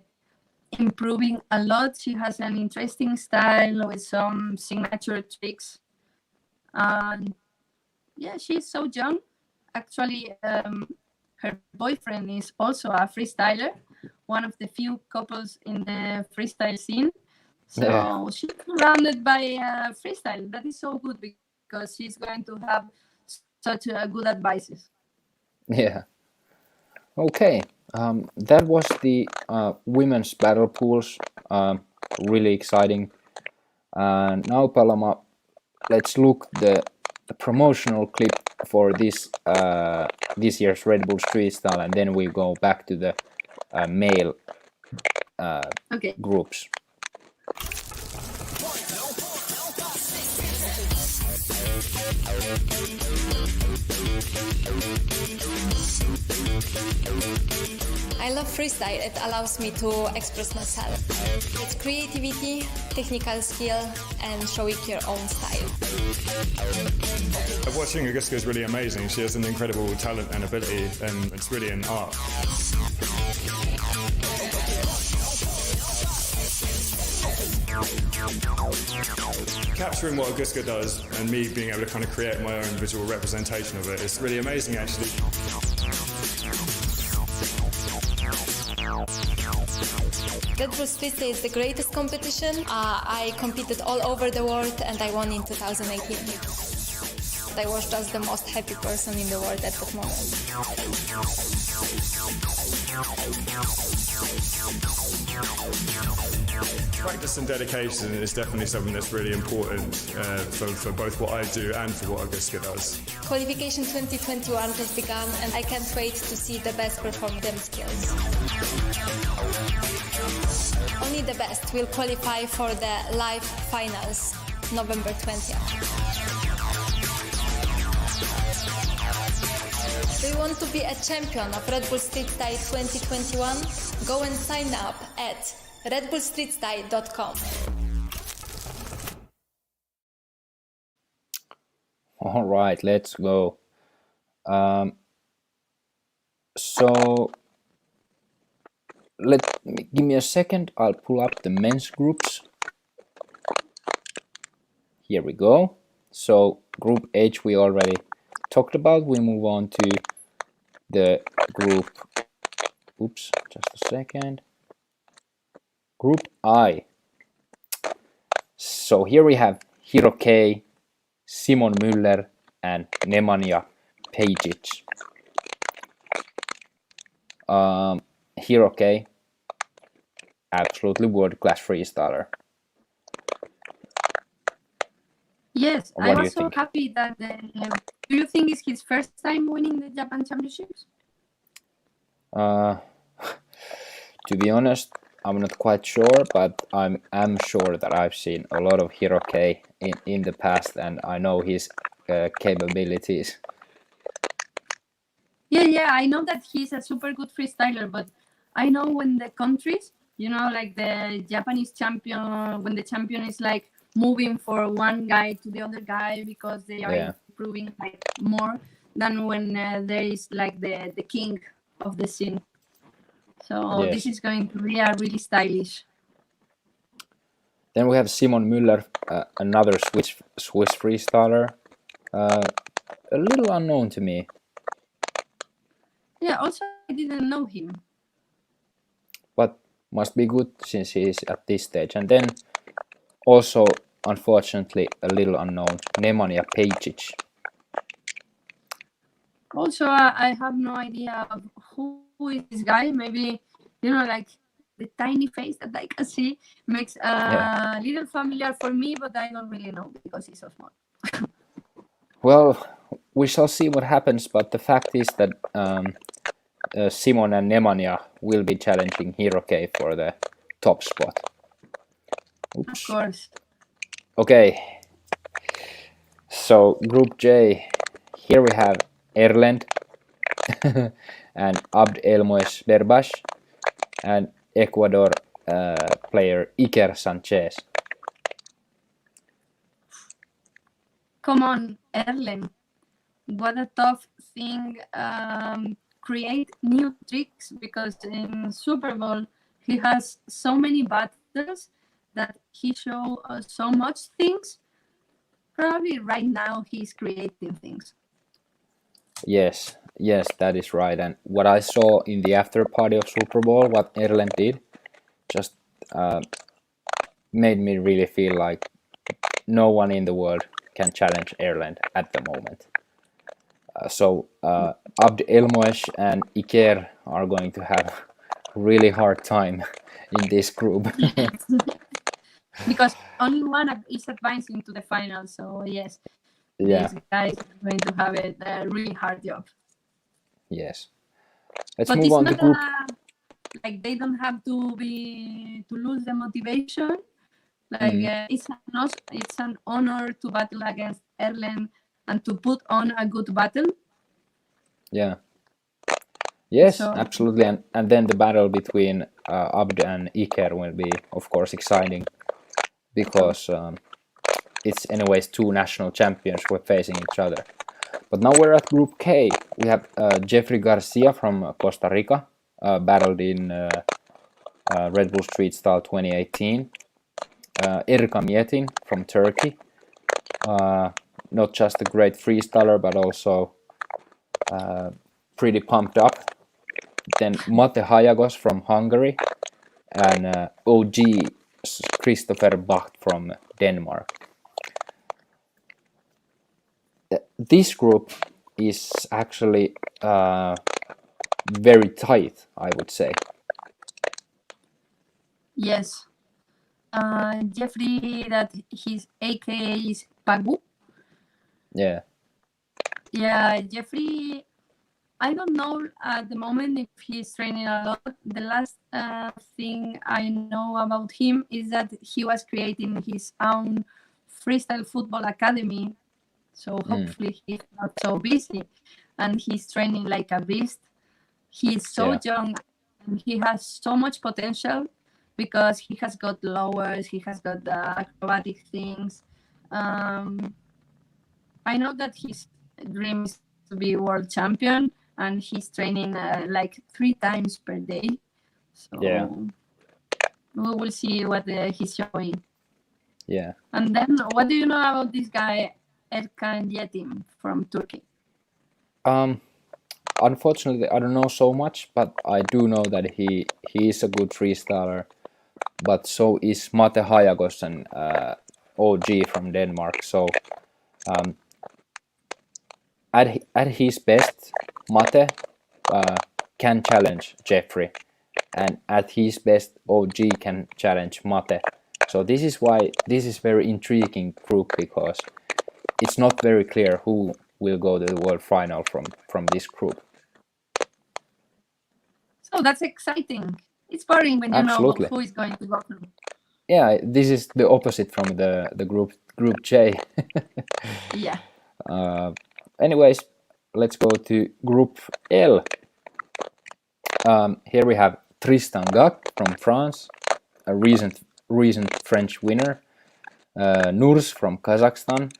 improving a lot. She has an interesting style with some signature tricks, and yeah, she's so young. Actually, her boyfriend is also a freestyler, one of the few couples in the freestyle scene. Yeah, So she's surrounded by freestyle. That is so good because she's going to have such good advices. yeah. Okay, that was the women's battle pools. Really exciting. And now, Paloma, let's look the promotional clip for this year's Red Bull Street Style, and then we go back to the male Okay. groups. I love freestyle. It allows me to express myself. It's creativity, technical skill, and showing your own style. Watching Augusta is really amazing. She has an incredible talent and ability, and it's really an art. Capturing what Augusta does and me being able to kind of create my own visual representation of it is really amazing, actually. Red Bull Freestyle is the greatest competition. I competed all over the world and I won in 2018. I was just the most happy person in the world at that moment. Practice and dedication is definitely something that's really important for both what I do and for what Augusta does. Qualification 2021 has begun and I can't wait to see the best perform them skills. Only the best will qualify for the live finals, November 20th. Do you want to be a champion of Red Bull Street Style 2021? Go and sign up at redbullstreetstyle.com. All right, let's go. So give me a second. I'll pull up the men's groups. Here we go. So group H we already talked about. We move on to the group. Oops, just a second. Group I. So here we have Hiroke, Simon Müller, and Nemanja Pejic. Hiroke, absolutely world-class freestyler. Yes, What I do you was so think? happy that. Do you think it's his first time winning the Japan Championships? To be honest, I'm not quite sure, but I'm sure that I've seen a lot of Hiroke in the past, and I know his capabilities. Yeah, I know that he's a super good freestyler, but I know when the countries, like the Japanese champion, when the champion is like moving for one guy to the other guy because they are improving like more than when there is like the king of the scene. So Yes. this is going to be a really stylish. Then we have Simon Müller, another Swiss freestyler, a little unknown to me. Yeah, also I didn't know him. But must be good since he is at this stage. And then also, unfortunately, a little unknown, Nemanja Pejic. Also, I have no idea of who is this guy. Maybe, like the tiny face that I can see makes a little familiar for me, but I don't really know because he's so small. Well, we shall see what happens, but the fact is that Simon and Nemanja will be challenging Hero K for the top spot. Of course. Okay, so Group J, here we have Erlend and Abd Elmoes Berbash and Ecuador player Iker Sanchez. Come on, Erlen. What a tough thing. Create new tricks because in Super Bowl he has so many battles that he show so much things. Probably right now he's creating things. Yes, that is right. And what I saw in the after party of Super Bowl, what Erlend did, just made me really feel like no one in the world can challenge Erlend at the moment. So Abd Elmoes and Iker are going to have a really hard time in this group. Because only one is advancing to the final. So yes, Yeah. these guys are going to have a really hard job. Yes. Let's But move it's on to not group. like they don't have to lose the motivation. Like it's an honor to battle against Erlen and to put on a good battle. Yeah. Yes, So- absolutely. And then the battle between Abd and Iker will be, of course, exciting because it's anyways two national champions who are facing each other. But now we're at Group K. We have Jeffrey Garcia from Costa Rica, battled in Red Bull Street Style 2018. Erkan Yetin from Turkey, not just a great freestyler, but also pretty pumped up. Then Mate Hayagos from Hungary, and OG Christopher Bacht from Denmark. This group is actually very tight, I would say. Yes. Jeffrey, that his AKA is Pagu. Yeah. Yeah, Jeffrey, I don't know at the moment if he's training a lot. The last thing I know about him is that he was creating his own freestyle football academy. So hopefully he's not so busy and he's training like a beast. He's so young and he has so much potential because he has got lowers, he has got the acrobatic things. I know that his dream is to be world champion and he's training like 3 times per day. So we will see what he's showing. Yeah. And then what do you know about this guy, Erkan Yetim from Turkey? Unfortunately, I don't know so much, but I do know that he is a good freestyler. But so is Mate Hayagos and OG from Denmark. So at his best, Mate can challenge Jeffrey, and at his best, OG can challenge Mate. So this is why this is very intriguing group, because it's not very clear who will go to the world final from this group. So that's exciting. It's boring when you know who is going to go through. Yeah, this is the opposite from the group J. Yeah. Anyways, let's go to Group L. Here we have Tristan Gak from France, a recent French winner. Nurs from Kazakhstan,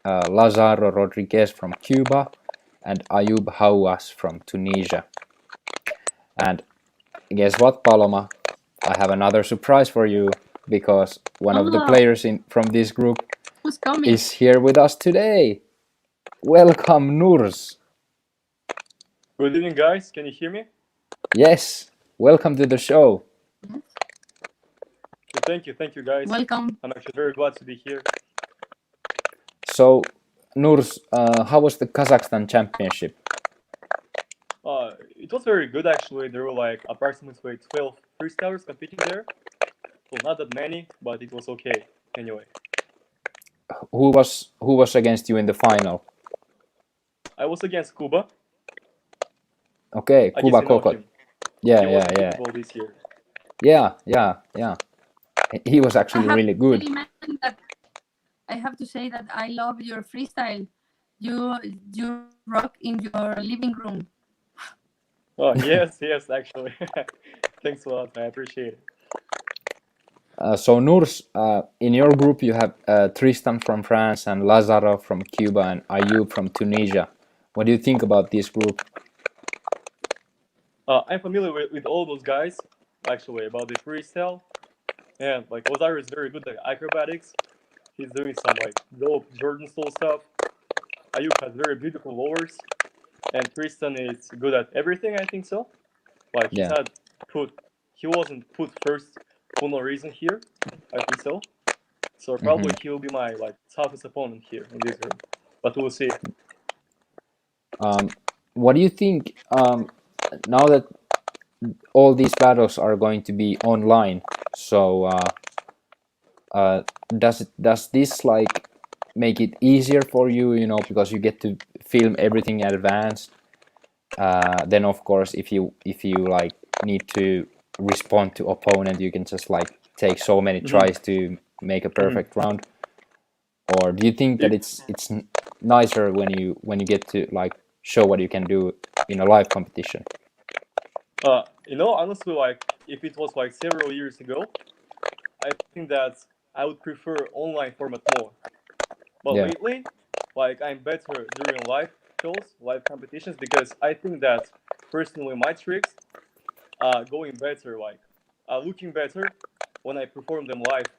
Lazaro Rodriguez from Cuba, and Ayub Hawass from Tunisia. And guess what, Paloma? I have another surprise for you, because one of the players from this group is here with us today. Welcome, Nurs. Good evening, guys. Can you hear me? Yes. Welcome to the show. Thank you, guys. Welcome. I'm actually very glad to be here. So, Nurs, how was the Kazakhstan championship? It was very good, actually. There were like approximately 12 freestylers competing there. Well, not that many, but it was okay anyway. Who was against you in the final? I was against Kuba. Okay, I guess Kuba you know Kokot. him. Yeah, He was yeah, yeah, incredible this year. yeah. He was I actually have really to good. say, man, that I have to say that I love your freestyle. You you rock in your living room. Oh yes, yes, actually. Thanks a lot. I appreciate it. So Nurs, in your group you have Tristan from France and Lazaro from Cuba and Ayub from Tunisia. What do you think about this group? I'm familiar with all those guys, actually, about the freestyle. And like Ozar is very good at acrobatics. He's doing some like dope Jordan style stuff. Ayuk has very beautiful lowers, and Tristan is good at everything. I think so. Like Yeah. he wasn't put first for no reason here. I think so. So Mm-hmm. probably he'll be my like toughest opponent here in this room. But we'll see. What do you think now that all these battles are going to be online? So does this like make it easier for you? You know, because you get to film everything in advance. Then of course, if you like need to respond to opponent, you can just like take so many tries to make a perfect round. Or do you think that it's nicer when you get to like show what you can do in a live competition? Honestly, like if it was like several years ago, I think that I would prefer online format more. But Yeah. lately, like I'm better during live shows, live competitions, because I think that personally my tricks are going better, like looking better when I perform them live.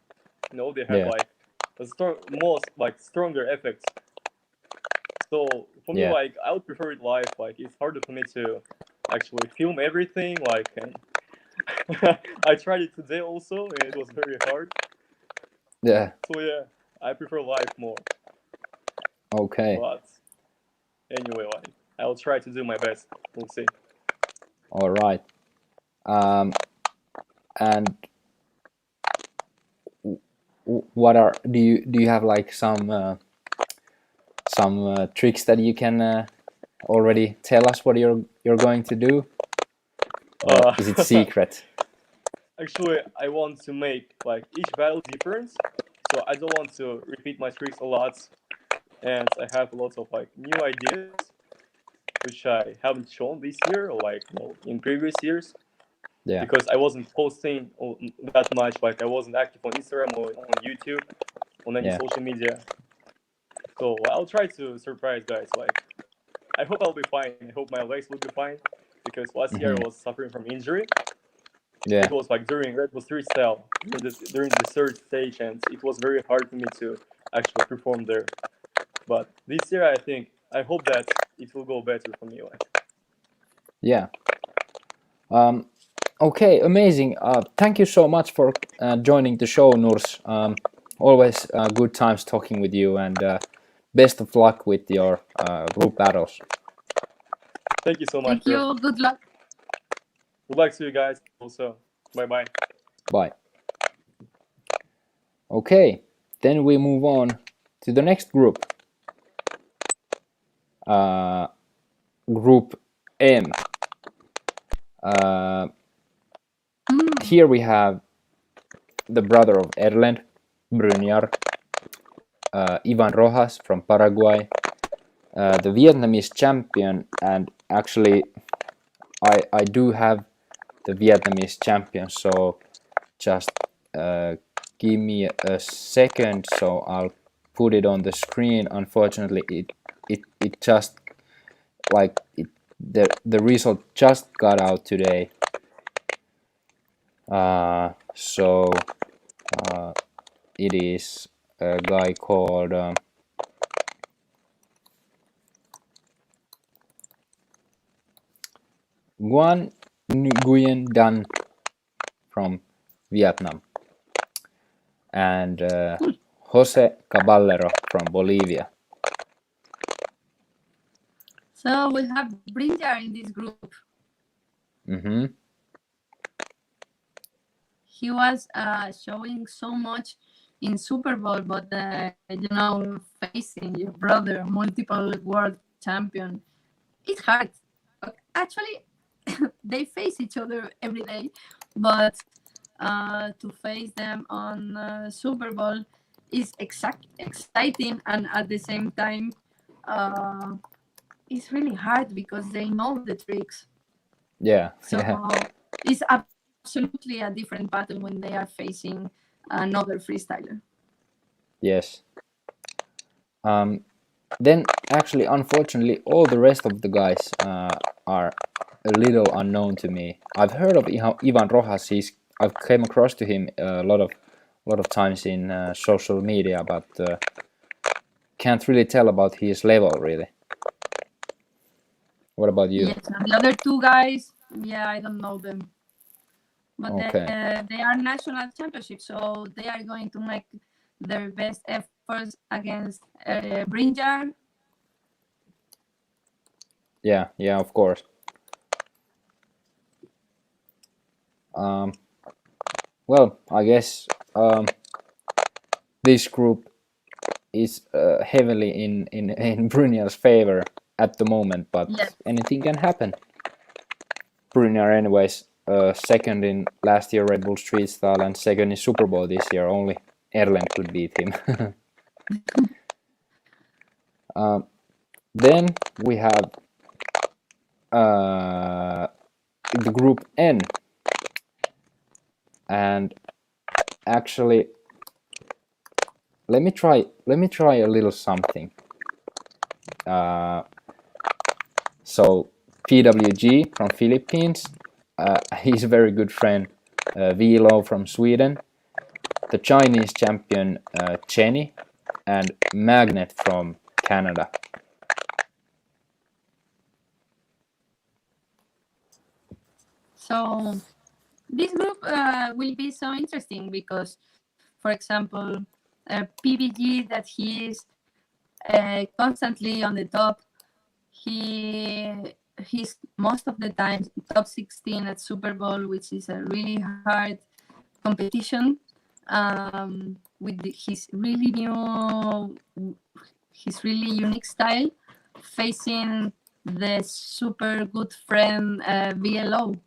They have Yeah. like most like stronger effects. So for me, Yeah. like I would prefer it live. Like it's harder for me to actually film everything. Like, and I tried it today also, and it was very hard. Yeah. So yeah, I prefer live more. Okay. But anyway, like I will try to do my best. We'll see. All right. And what are do you have like some tricks that you can already tell us what you're going to do, or is it secret? Actually, I want to make like each battle different, so I don't want to repeat my tricks a lot, and I have lots of like new ideas which I haven't shown this year or like in previous years. Yeah. Because I wasn't posting that much, like I wasn't active on Instagram or on YouTube, on any Yeah. social media. So I'll try to surprise guys. Like I hope I'll be fine. I hope my legs will be fine because last year I was suffering from injury. Yeah. It was like during Red Bull Freestyle during the third stage, and it was very hard for me to actually perform there. But this year, I hope that it will go better for me. Like. Yeah. Okay, amazing. Thank you so much for joining the show, Nurs. Always good times talking with you, and best of luck with your group battles. Thank you so much, Thank bro. you. Good luck. Good luck to you guys also. Bye-bye. Bye. Okay, then we move on to the next group. Group M. Here we have the brother of Erlend, Brynjar, Ivan Rojas from Paraguay, the Vietnamese champion, and actually I do have the Vietnamese champion, so just give me a second, so I'll put it on the screen. Unfortunately, it just like the result just got out today. So it is a guy called Nguyen Nguyen Dan from Vietnam and Jose Caballero from Bolivia. So we have Brinjar in this group. he was showing so much in Super Bowl, but facing your brother, multiple world champion, it's hard. Actually, they face each other every day, but to face them on Super Bowl is exciting, and at the same time, uh, it's really hard because they know the tricks. Yeah, So yeah, it's absolutely a different battle when they are facing another freestyler. yes. Then actually, unfortunately, all the rest of the guys are a little unknown to me. I've heard of Ivan Rojas. I've came across to him a lot of times in social media, but can't really tell about his level really. What about you? Yes, and the other two guys, yeah, I don't know them, but Okay. they are national championships, so they are going to make their best efforts against Brinjar. Yeah, yeah, of course. Well, I guess this group is heavily in Brunel's favor at the moment, but Yes. anything can happen. Brunel, anyways, second in last year Red Bull Street Style and second in Super Bowl this year. Only Erlen could beat him. Then we have the group N, and actually, let me try a little something. So PWG from Philippines, he's a very good friend. Vilo from Sweden, the Chinese champion Chenny, and Magnet from Canada. So this group will be so interesting because, for example, PBG, that he is constantly on the top. He's most of the time top 16 at Super Bowl, which is a really hard competition. With his really unique style, facing the super good friend VLO.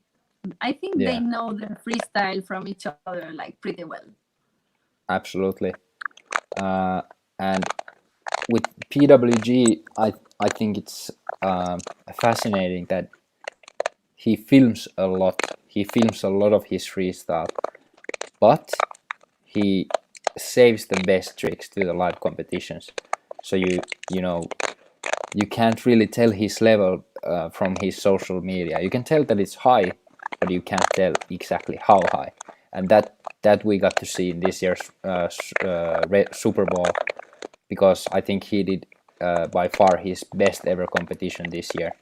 I think they Yeah, know their freestyle from each other like pretty well. absolutely. And with PWG, I think it's fascinating that he films a lot. He films a lot of his freestyle, but he saves the best tricks to the live competitions. So you know you can't really tell his level from his social media. You can tell that it's high, but you can't tell exactly how high. And that we got to see in this year's Super Bowl, because I think he did by far his best ever competition this year.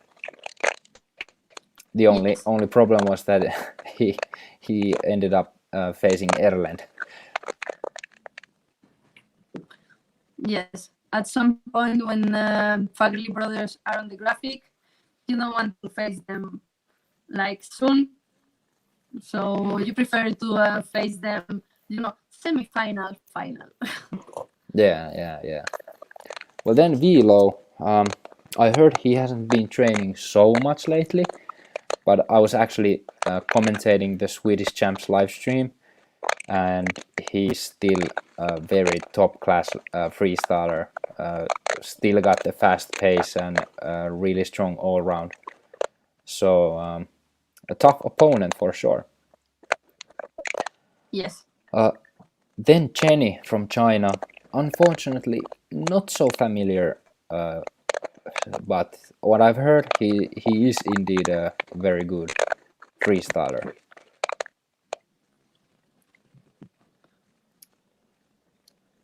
The only problem was that he ended up facing Erland. Yes, at some point when Fagerly brothers are on the graphic, you don't want to face them like soon. So you prefer to face them, semi-final, final. Yeah. Well, then Vilo, I heard he hasn't been training so much lately, but I was actually commentating the Swedish Champs live stream, and he's still a very top class freestyler. Still got the fast pace and really strong all round. So a tough opponent for sure. Yes. Then Jenny from China, unfortunately not so familiar, but what I've heard, he is indeed a very good freestyler.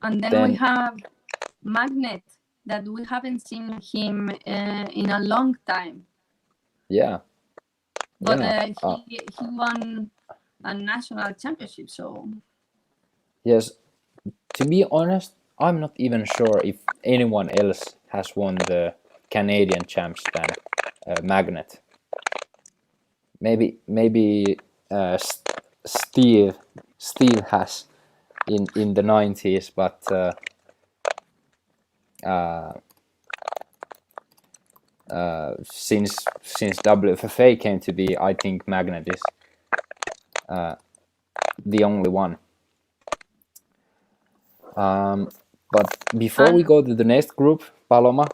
And then we have Magnet, that we haven't seen him in a long time. Yeah. But he won a national championship, so... Yes, to be honest, I'm not even sure if anyone else has won the Canadian champs than Magnet. Maybe Steve still has in the 90s, but since WFFA came to be, I think Magnet is the only one. But before we go to the next group, Paloma,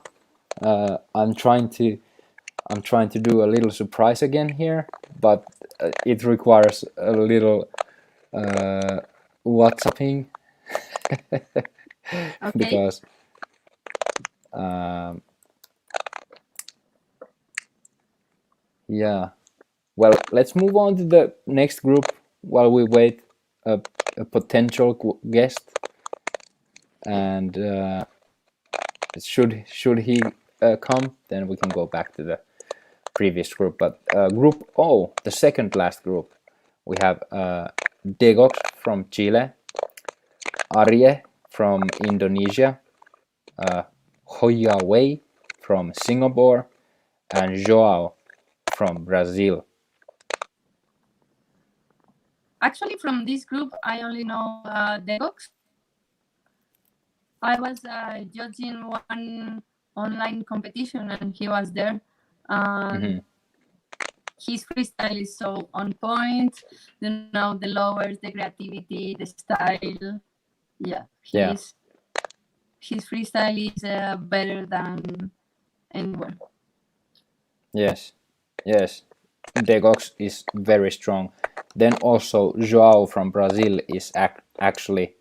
I'm trying to do a little surprise again here, but it requires a little WhatsApping Okay. because yeah. Well, let's move on to the next group while we wait a potential guest. And should he come, then we can go back to the previous group. But group O, the second last group, we have Degox from Chile, Arye from Indonesia, Hoya Wei from Singapore, and Joao from Brazil. Actually, from this group, I only know Degox. I was judging one online competition, and he was there. His freestyle is so on point. You know, the lowers, the creativity, the style. Yeah, his freestyle is better than anyone. Yes, Degox is very strong. Then also Joao from Brazil is actually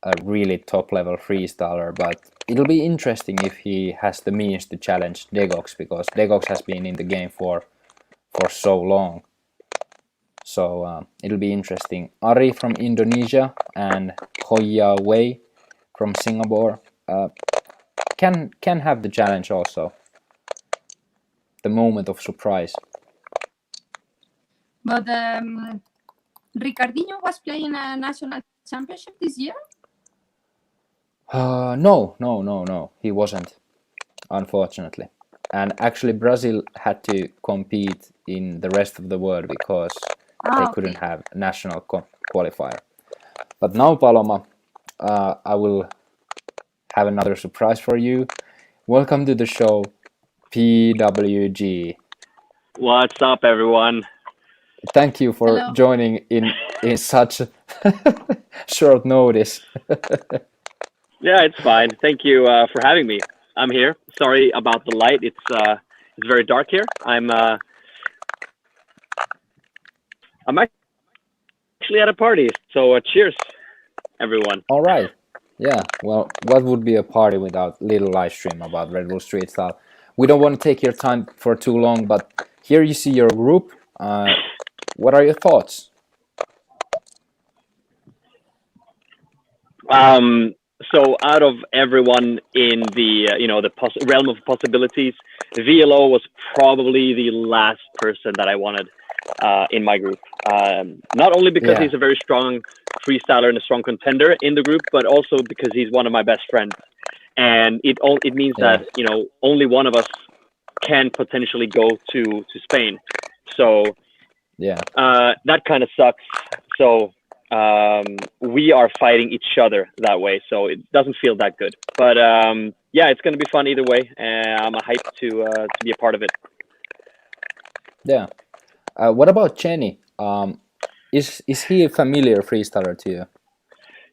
a really top level freestyler, but it'll be interesting if he has the means to challenge Degox, because Degox has been in the game for so long. So it'll be interesting. Ari from Indonesia and Hoya Wei from Singapore can have the challenge also. The moment of surprise. But Ricardinho was playing a national championship this year? No, he wasn't, unfortunately. And actually Brazil had to compete in the rest of the world because they couldn't have a national qualifier. But now, Paloma, I will have another surprise for you. Welcome to the show, PWG. What's up, everyone? Thank you for joining in such short notice. Yeah, it's fine. Thank you for having me. I'm here. Sorry about the light. It's very dark here. I'm actually at a party. So cheers, everyone. All right. Yeah. Well, what would be a party without little live stream about Red Bull Street Style? We don't want to take your time for too long, but here you see your group. What are your thoughts? So out of everyone in the realm of possibilities, VLO was probably the last person that I wanted in my group. Not only because he's a very strong freestyler and a strong contender in the group, but also because he's one of my best friends. And it means that only one of us can potentially go to Spain. So that kind of sucks. So we are fighting each other that way, so it doesn't feel that good. But it's going to be fun either way, and I'm hyped to be a part of it. Yeah. What about Chenny? Is he a familiar freestyler to you?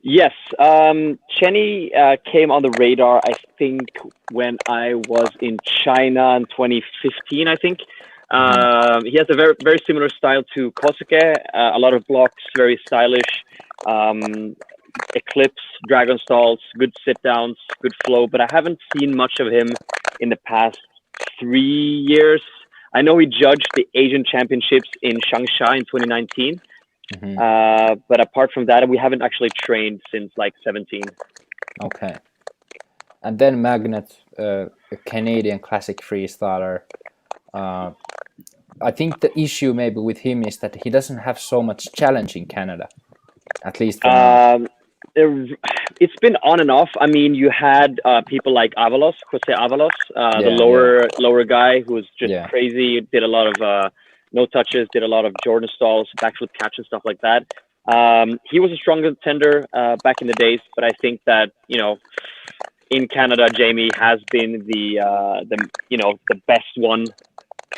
Yes, Chenny came on the radar, I think, when I was in China in 2015, I think. He has a very, very similar style to Kosuke, a lot of blocks, very stylish, Eclipse, Dragon Stalls, good sit-downs, good flow, but I haven't seen much of him in the past 3 years. I know he judged the Asian Championships in Changsha in 2019, but apart from that, we haven't actually trained since like 17. Okay. And then Magnet, a Canadian classic freestyler. I think the issue maybe with him is that he doesn't have so much challenge in Canada, at least for now. It's been on and off. I mean, you had people like Avalos, Jose Avalos, the lower guy who was just crazy, did a lot of no touches, did a lot of Jordan stalls, backflip catch and stuff like that. He was a strong contender back in the days, but I think that in Canada, Jamie has been the best one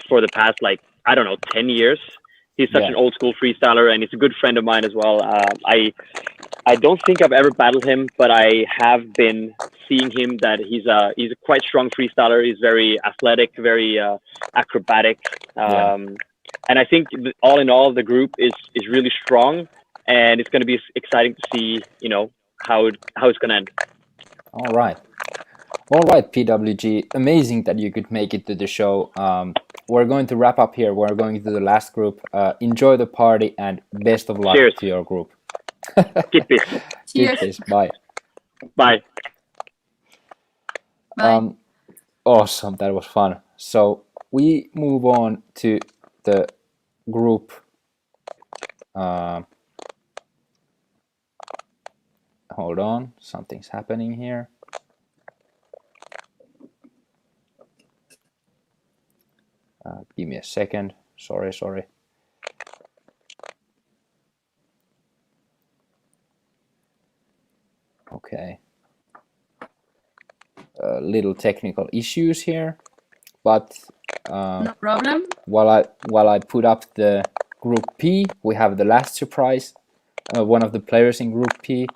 for the past, like, I don't know, 10 years. He's such an old school freestyler, and he's a good friend of mine as well. I don't think I've ever battled him, but I have been seeing him that he's a quite strong freestyler. He's very athletic, very acrobatic, and I think all in all, the group is really strong, and it's going to be exciting to see how it's going to end. All right, PWG. Amazing that you could make it to the show. We're going to wrap up here. We're going to the last group. Enjoy the party and best of luck to your group. Keep peace. Keep peace. Bye. Bye. Awesome. That was fun. So we move on to the group. Hold on. Something's happening here. Give me a second. Sorry. Okay. Little technical issues here, but no problem. While I put up the group P, we have the last surprise. One of the players in group P.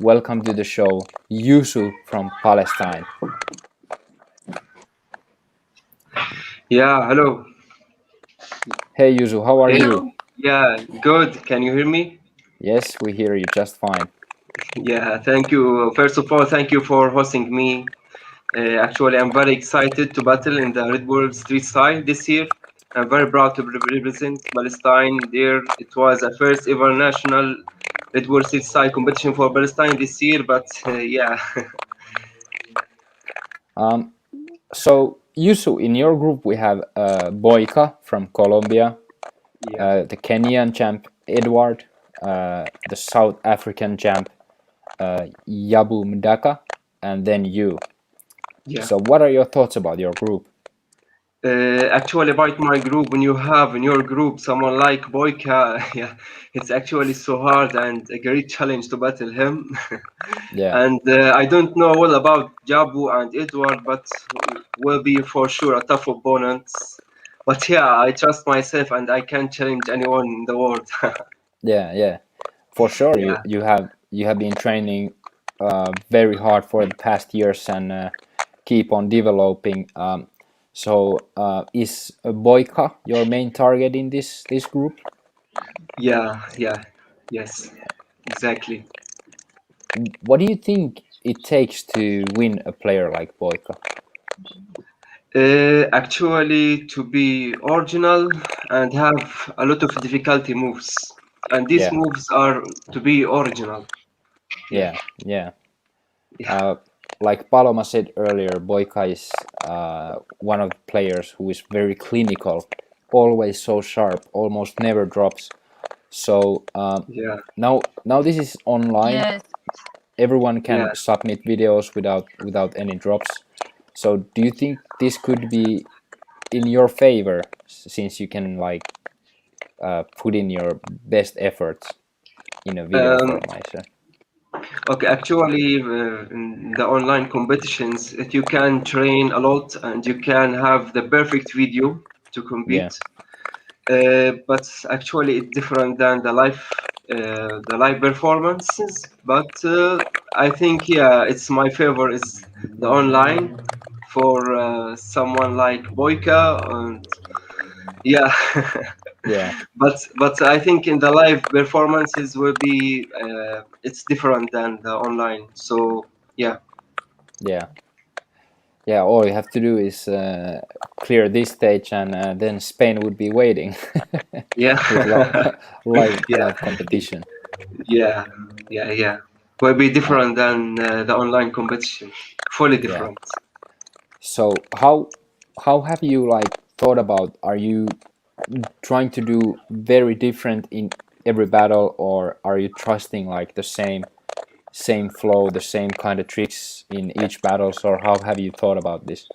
Welcome to the show, Yusu from Palestine. Yeah, hello. Hey Yusu, how are you? Yeah, good. Can you hear me? Yes, we hear you just fine. Yeah, thank you. First of all, thank you for hosting me. Actually, I'm very excited to battle in the Red Bull Street Style this year. I'm very proud to represent Palestine there. It was a first ever national Red Bull Street Style competition for Palestine this year, but yeah. So Yusu, in your group we have Boyka from Colombia, the Kenyan champ Edward, the South African champ Yabu Mdaka, and then you. Yeah. So what are your thoughts about your group? Actually, about my group, when you have in your group someone like Boyka, yeah, it's actually so hard and a great challenge to battle him. And I don't know all about Jabu and Edward, but will be for sure a tough opponent. But yeah, I trust myself and I can challenge anyone in the world. Yeah, for sure. Yeah. You have been training very hard for the past years and keep on developing. So is Boyka your main target in this group? Yes, exactly. What do you think it takes to win a player like Boyka? Actually, to be original and have a lot of difficulty moves, and these moves are to be original. Yeah. Like Paloma said earlier, Boyka is one of the players who is very clinical, always so sharp, almost never drops. So now this is online. Yes. Everyone can submit videos without any drops. So do you think this could be in your favor, since you can like put in your best efforts in a video format? Okay, actually, in the online competitions, you can train a lot and you can have the perfect video to compete. But actually, it's different than the live performances. But I think it's my favor is the online for someone like Boyka and yeah. But I think in the live performances will be it's different than the online. So yeah. All you have to do is clear this stage, and then Spain would be waiting. With live competition. Yeah. Will be different than the online competition. Fully different. So how have you like thought about? Are you trying to do very different in every battle, or are you trusting like the same flow, the same kind of tricks in each battles, or how have you thought about this?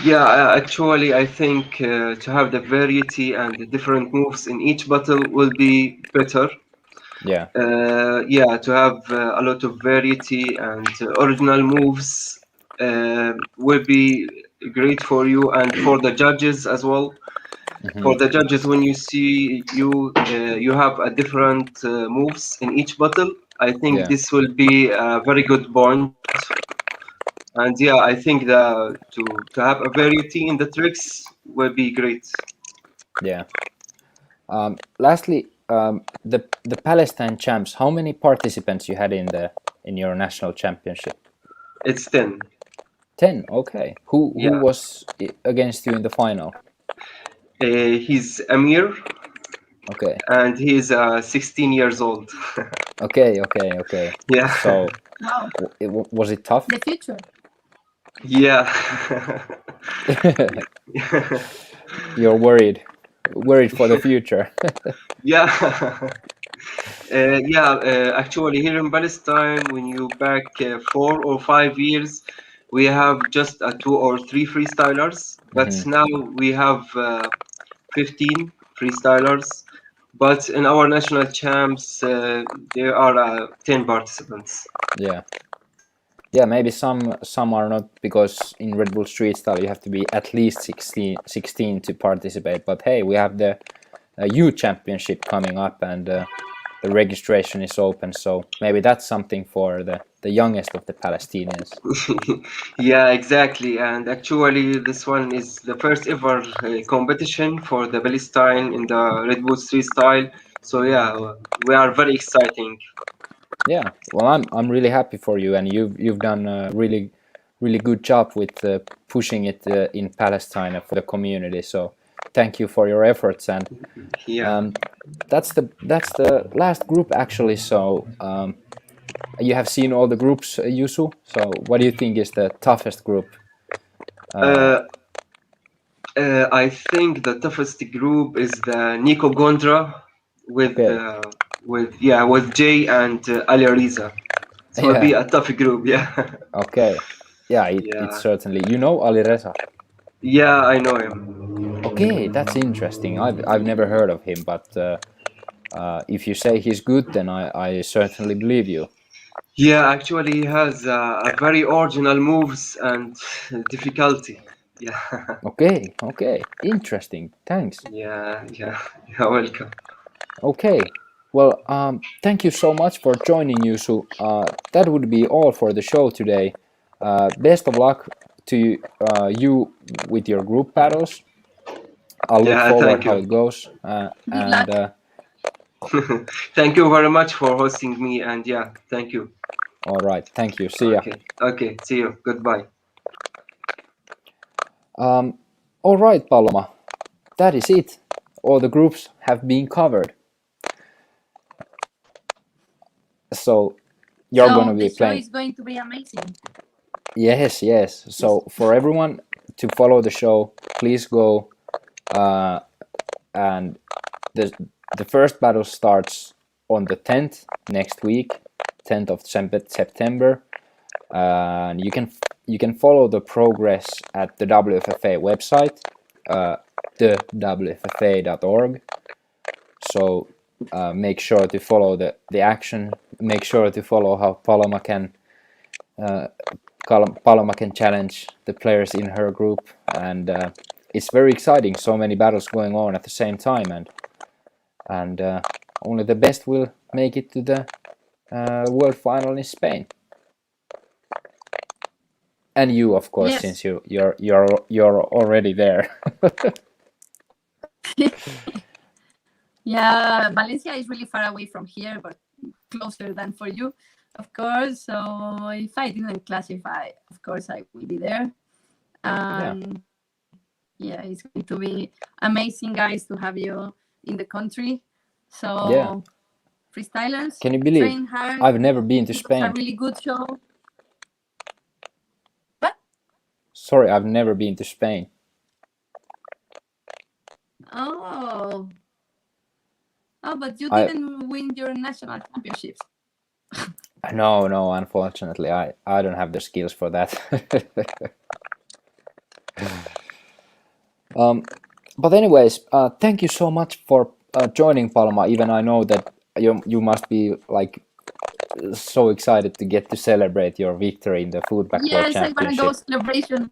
Yeah, actually, I think to have the variety and the different moves in each battle will be better. Yeah. Yeah, to have a lot of variety and original moves will be great for you and for the judges as well. For the judges, when you see you have a different moves in each battle, I think Yeah. this will be a very good point. And yeah, I think to have a variety in the tricks will be great. Yeah. Lastly, the Palestine champs. How many participants you had in your national championship? It's 10. 10. Okay. Who Yeah. was against you in the final? He's Amir, Okay. and he's 16 years old. Okay. Okay. Okay. Yeah. So Wow, was it tough? the future. Yeah. You're worried for the future. Yeah. Yeah, actually, here in Palestine, when you back 4 or 5 years, we have just 2 or 3 freestylers, but now we have 15 freestylers. But in our national champs, there are 10 participants. Yeah. Yeah, maybe some are not, because in Red Bull Street Style you have to be at least 16 to participate. But hey, we have the youth championship coming up, and the registration is open. So maybe that's something for the youngest of the Palestinians. Yeah, exactly. And actually, this one is the first ever competition for the Palestine in the Red Bull Street Style. So yeah, we are very exciting. Yeah, well, I'm really happy for you, and you've done a really good job with pushing it in Palestine for the community. So thank you for your efforts. And Yeah. that's the last group actually. So you have seen all the groups, Yusu. So what do you think is the toughest group? Uh, I think the toughest group is the Nico Gondra Okay. with Jay and Ali Riza. It will be Yeah. a tough group. Yeah. Okay. Yeah, it's Yeah. certainly. You know Ali Reza. Yeah, I know him. Okay, that's interesting. I've never heard of him, but if you say he's good, then I certainly believe you. Yeah, actually, he has a very original moves and difficulty. Yeah. Okay, okay, interesting. Thanks. Yeah, yeah, you're welcome. Okay, well, thank you so much for joining, Yusu. That would be all for the show today. Best of luck to you with your group battles. I'll look Yeah, forward thank how you. it goes. Good luck. Thank you very much for hosting me, and yeah, thank you. All right, thank you. See ya. Okay, okay, see you. Goodbye. All right, Paloma. That is it. All the groups have been covered. So you're going to So be the show playing. is going to be amazing. Yes, yes. So for everyone to follow the show, please go and the first battle starts on the 10th next week, 10th of September. And you can follow the progress at the WFFA website, thewffa.org. So make sure to follow the action. Make sure to follow how Paloma can challenge the players in her group, and it's very exciting. So many battles going on at the same time, and only the best will make it to the world final in Spain. And you, of course, Yes. since you're already there. Yeah, Valencia is really far away from here, but closer than for you, of course. So if I didn't classify, of course I will be there. Yeah, it's going to be amazing, guys, to have you in the country. So Yeah. freestylers, Can you believe train hard. I've never been to It's a Spain? really good show. Sorry, I've never been to Spain. Oh, but you I- didn't win your national championships. No, unfortunately, I don't have the skills for that. But anyways, thank you so much for joining, Paloma. Even I know that you must be like so excited to get to celebrate your victory in the Foodback World Yes, I wanna Championship. go celebration.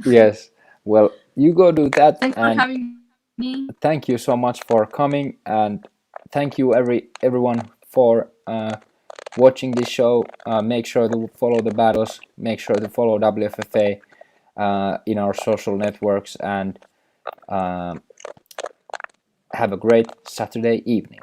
Yes, well, you go do that. Thanks for and having me. thank you so much for coming, and thank you everyone for watching this show. Make sure to follow the battles, make sure to follow WFFA in our social networks, and have a great Saturday evening.